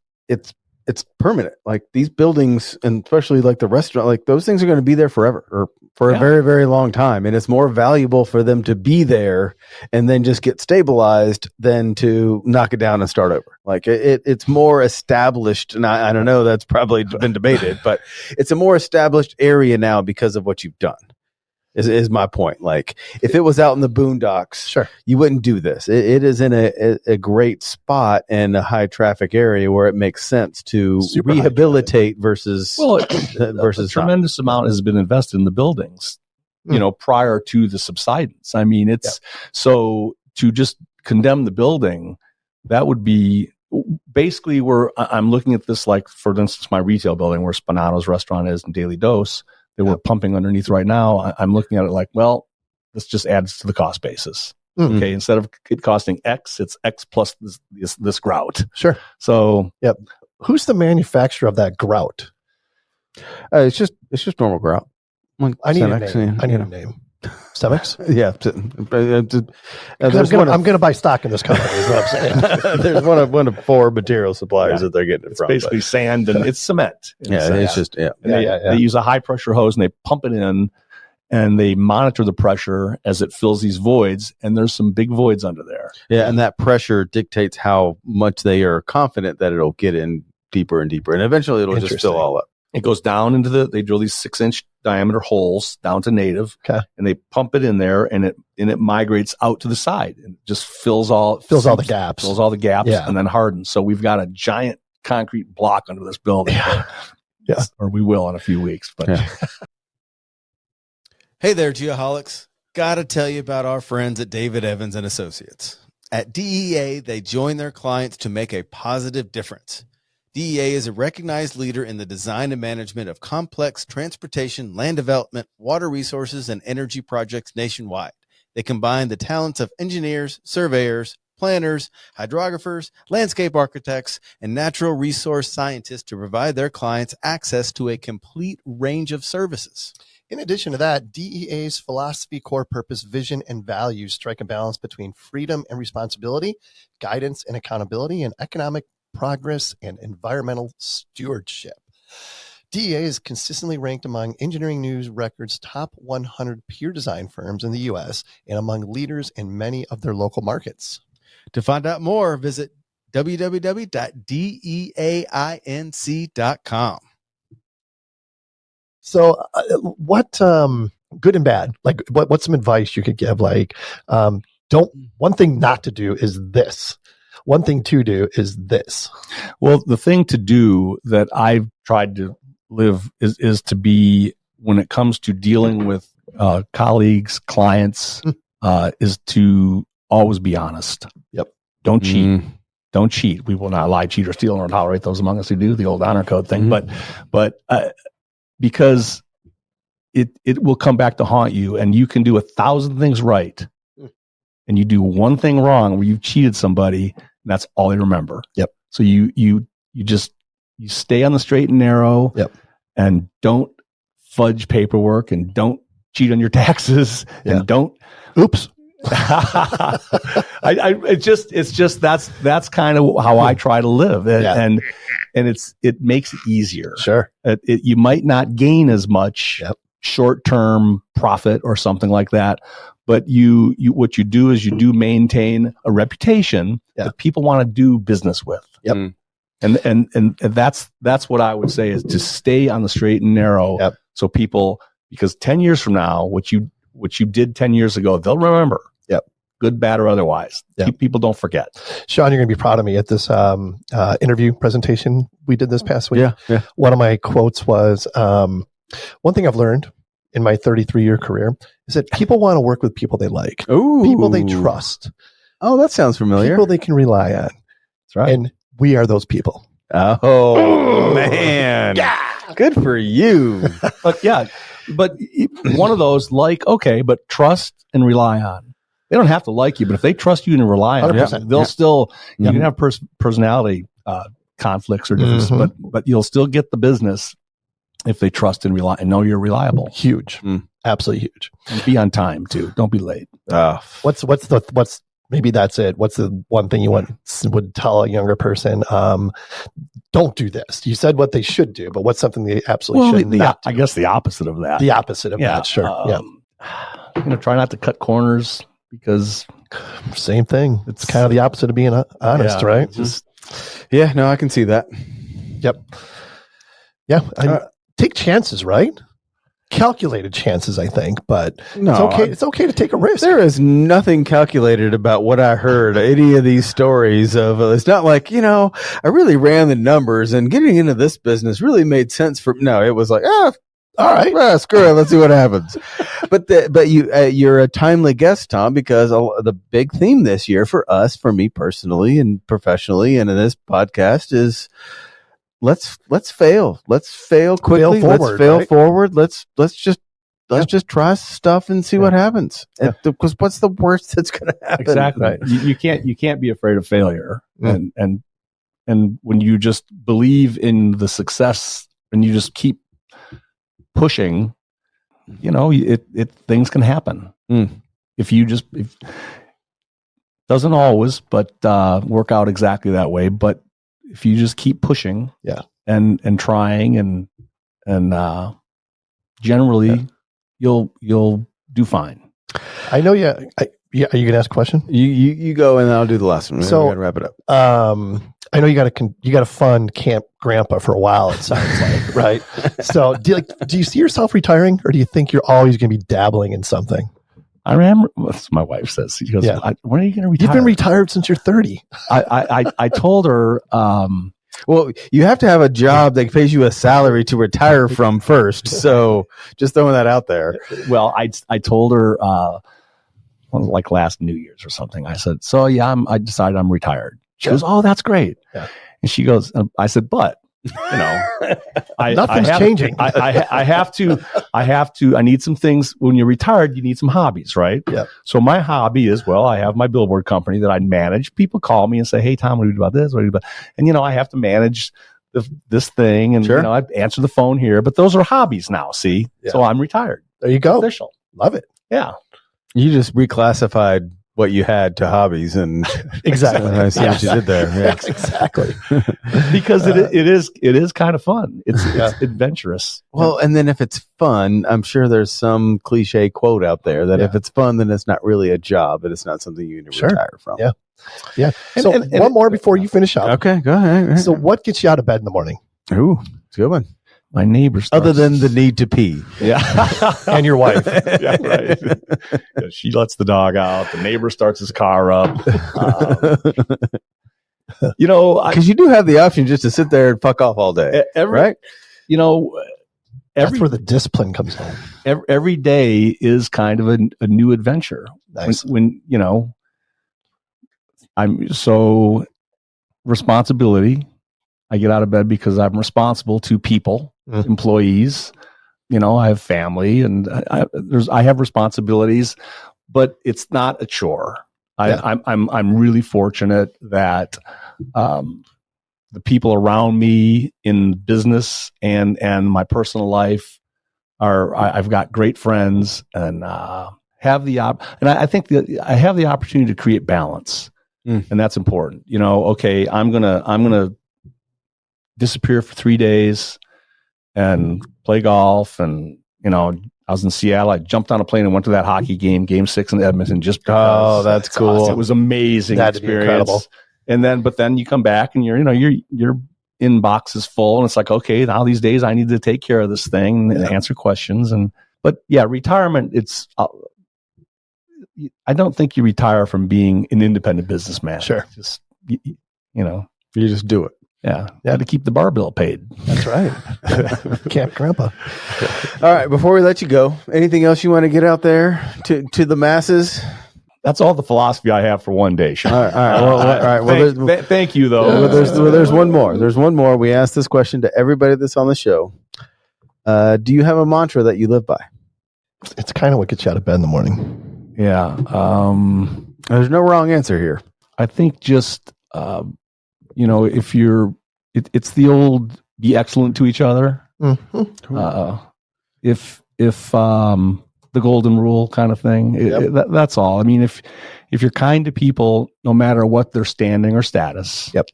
permanent. Like these buildings, and especially like the restaurant, like those things are going to be there forever, or for a very, very long time. And it's more valuable for them to be there and then just get stabilized than to knock it down and start over. Like it's more established. And I don't know, that's probably been debated, but it's a more established area now because of what you've done. Is my point. Like if it was out in the boondocks, you wouldn't do this. It is in a great spot in a high traffic area where it makes sense to rehabilitate versus a tremendous amount has been invested in the buildings, prior to the subsidence. I mean, so to just condemn the building, that would be basically where I'm looking at this, like for instance, my retail building where Spanato's restaurant is in Daily Dose. That we're pumping underneath right now. I'm looking at it like, well, this just adds to the cost basis. Okay, instead of it costing X, it's X plus this grout. Sure. So, who's the manufacturer of that grout? It's just normal grout. I need a name. Cemex? Yeah. I'm going to buy stock in this company, is what I'm saying. There's one of 4 material suppliers that they're getting it from. It's basically sand and it's cement. They use a high pressure hose and they pump it in and they monitor the pressure as it fills these voids. And there's some big voids under there. Yeah. And that pressure dictates how much they are confident that it'll get in deeper and deeper. And eventually it'll just fill all up. It goes down into they drill these 6-inch diameter holes down to native, and they pump it in there, and it migrates out to the side and just fills all the gaps, and then hardens. So we've got a giant concrete block under this building, or we will in a few weeks. But hey there, Geoholics! Got to tell you about our friends at David Evans and Associates. At DEA, they join their clients to make a positive difference. DEA is a recognized leader in the design and management of complex transportation, land development, water resources, and energy projects nationwide. They combine the talents of engineers, surveyors, planners, hydrographers, landscape architects, and natural resource scientists to provide their clients access to a complete range of services. In addition to that, DEA's philosophy, core purpose, vision, and values strike a balance between freedom and responsibility, guidance and accountability, and economic progress and environmental stewardship. DEA is consistently ranked among Engineering News Record's top 100 peer design firms in the U.S. and among leaders in many of their local markets. To find out more, visit www.deainc.com. So what good and bad, like what's some advice you could give? Like, one thing not to do is this. One thing to do is this. Well, the thing to do that I've tried to live is to be, when it comes to dealing with colleagues, clients, is to always be honest. Yep. Don't cheat. Don't cheat. We will not lie, cheat, or steal, nor tolerate those among us who do, the old honor code thing. But because it will come back to haunt you, and you can do 1,000 things right, and you do one thing wrong where you've cheated somebody, and that's all they remember. Yep. So you stay on the straight and narrow. Yep. And don't fudge paperwork, and don't cheat on your taxes, and don't. Oops. It's just that's kind of how I try to live, and and it makes it easier. Sure. You might not gain as much short-term profit or something like that, but you what you do is you do maintain a reputation that people want to do business with. Yep. And that's what I would say is to stay on the straight and narrow. Yep. So people, because 10 years from now, what you did 10 years ago, they'll remember. Yep. Good, bad, or otherwise. Yep. People don't forget. Sean, you're going to be proud of me at this interview presentation we did this past week. Yeah. One of my quotes was, one thing I've learned in my 33-year career is that people want to work with people they like. Ooh. People they trust. Oh, that sounds familiar. People they can rely on. That's right. And we are those people. Oh, man. Yeah. Good for you. But one of those, like, okay, but trust and rely on. They don't have to like you, but if they trust you and rely on you, they'll still, you can have personality conflicts or differences, but you'll still get the business if they trust and rely and know you're reliable. Huge. Absolutely huge. And be on time too. Don't be late. What's maybe that's it. What's the one thing you would tell a younger person? Don't do this. You said what they should do, but what's something they absolutely should not do? I guess the opposite of that. The opposite of that, sure. Try not to cut corners because same thing. It's kind of the opposite of being honest, right? No, I can see that. Yep. Yeah. Take chances, right? Calculated chances, I think, but it's okay. It's okay to take a risk. There is nothing calculated about what I heard. Any of these stories of it's not like I really ran the numbers and getting into this business really made sense for. No, it was like all right, screw it, let's see what happens. But you're a timely guest, Tom, because the big theme this year for us, for me personally and professionally, and in this podcast is. Let's fail. Let's fail quickly. Let's fail forward. Let's just try stuff and see what happens. Because what's the worst that's going to happen? Exactly. Right. You can't be afraid of failure. And when you just believe in the success and you just keep pushing, things can happen. If doesn't always, but work out exactly that way. But if you just keep pushing, and trying, and generally, you'll do fine. I know. Are you gonna ask a question? You go, and I'll do the last one. So we gotta wrap it up. I know you got to fund Camp Grandpa for a while. It sounds like, right? So do you see yourself retiring, or do you think you're always going to be dabbling in something? I remember, my wife says, she goes, when are you going to retire? You've been retired since you're 30. I told her, well, you have to have a job that pays you a salary to retire from first. So just throwing that out there. Well, I told her, like last New Year's or something. I said, I decided I'm retired. She goes, oh, that's great. Yeah. And she goes, I said, but, nothing's changing. I have to, I need some things. When you're retired, you need some hobbies, right? Yeah. So my hobby is, I have my billboard company that I manage. People call me and say, hey, Tom, what do you do about this? What do you do about? And, I have to manage this thing and, I answer the phone here, but those are hobbies now. See? Yeah. So I'm retired. There you go. Official. Love it. Yeah. You just reclassified what you had to hobbies, and exactly. I see what you did there. Yeah. Exactly. Because it is kind of fun. It's adventurous. Well, and then if it's fun, I'm sure there's some cliche quote out there that if it's fun, then it's not really a job, and it's not something you need to retire from. Yeah. Yeah. So one more before you finish up. Okay, go ahead. So what gets you out of bed in the morning? Ooh, it's a good one. My neighbors. Other than the need to pee. Yeah. And your wife. Yeah, right. She lets the dog out. The neighbor starts his car up. Because you do have the option just to sit there and fuck off all day. Right? That's where the discipline comes home. Every day is kind of a new adventure. Nice. When I'm so responsibility. I get out of bed because I'm responsible to people, employees. I have family and I have responsibilities, but it's not a chore. I'm really fortunate that the people around me in business and my personal life I've got great friends and have the I think I have the opportunity to create balance, and that's important. Okay, I'm gonna disappear for 3 days and play golf. And, I was in Seattle. I jumped on a plane and went to that hockey game 6 in Edmonton just because. Oh, that's cool. Awesome. It was amazing experience. And then you come back and your inbox is full, and it's like, okay, now these days I need to take care of this thing and answer questions. But retirement, I don't think you retire from being an independent businessman. Sure. Just, you just do it. Yeah. To keep the bar bill paid. That's right. Camp Grandpa. All right. Before we let you go, anything else you want to get out there to the masses? That's all the philosophy I have for one day, Sean. All right. Well, thank you, though. There's one more. There's one more. We asked this question to everybody that's on the show. Do you have a mantra that you live by? It's kind of what gets you out of bed in the morning. Yeah. There's no wrong answer here. I think just, if you're, it's the old be excellent to each other. Mm-hmm. If the golden rule kind of thing. That's all. I mean, if you're kind to people, no matter what their standing or status. Yep.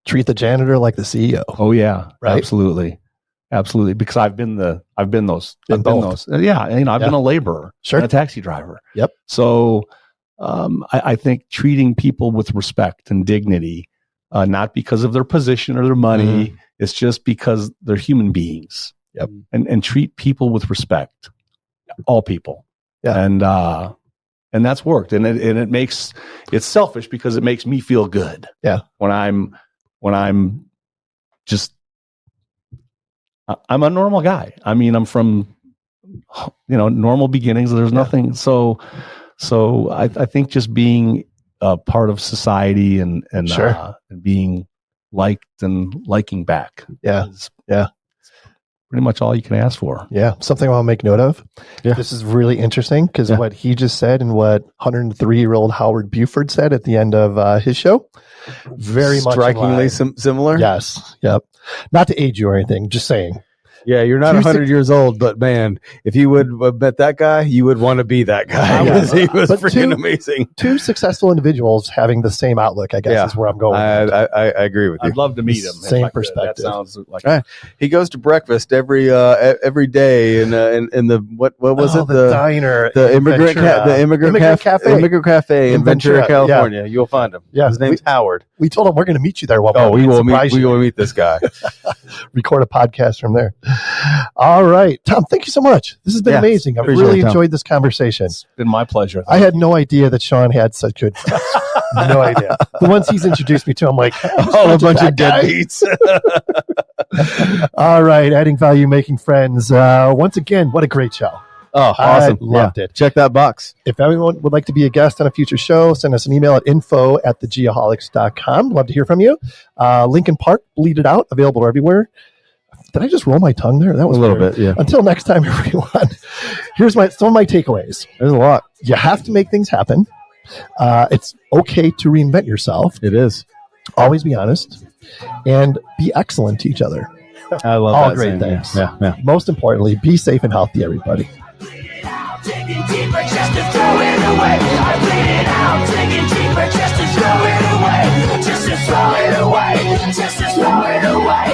Treat the janitor like the CEO. Oh yeah, right? Absolutely. Because I've been those. I've been those. Yeah. I've been a laborer, sure, a taxi driver. Yep. So, I think treating people with respect and dignity, not because of their position or their money. It's just because they're human beings. Yep. And treat people with respect. All people. Yeah. And that's worked. And it's selfish because it makes me feel good. Yeah. When I'm a normal guy. I mean, I'm from, normal beginnings. There's nothing. So I think just being a part of society and sure, and being liked and liking back. Yeah. Yeah. Pretty much all you can ask for. Yeah. Something I'll make note of. Yeah. This is really interesting because what he just said and what 103-year-old Howard Buford said at the end of his show, very much strikingly similar. Yes. Yep. Not to age you or anything, just saying. Yeah, you're not 100 years old, but man, if you would have met that guy, you would want to be that guy. He was freaking amazing. Two successful individuals having the same outlook, I guess, is where I'm going. I agree with you. I'd love to meet him. Same perspective. That sounds like he goes to breakfast every day in the what was it? The diner, the immigrant cafe in Ventura, California. Yeah. You'll find him. Yeah, his name's Howard. We told him we're going to meet you there. We will meet this guy. Record a podcast from there. All right, Tom, thank you so much. This has been amazing. I've really enjoyed this conversation. It's been my pleasure. I had no idea that Sean had such good friends. No idea. The ones he's introduced me to, I'm like, a bunch of deadbeats. All right, adding value, making friends. Once again, what a great show. Oh, awesome. I loved it. Check that box. If anyone would like to be a guest on a future show, send us an email at info@thegeoholics.com. Love to hear from you. Lincoln Park, Bleed It Out, available everywhere. Did I just roll my tongue there? That was a little bit, yeah. Until next time, everyone. Here's some of my takeaways. There's a lot. You have to make things happen. It's okay to reinvent yourself. It is. Always be honest and be excellent to each other. I love all that great things. Yeah. Most importantly, be safe and healthy, everybody. Digging deeper just to throw it away. I bleed it out, digging deeper just to throw it away. Just to throw it away. Just to throw it away.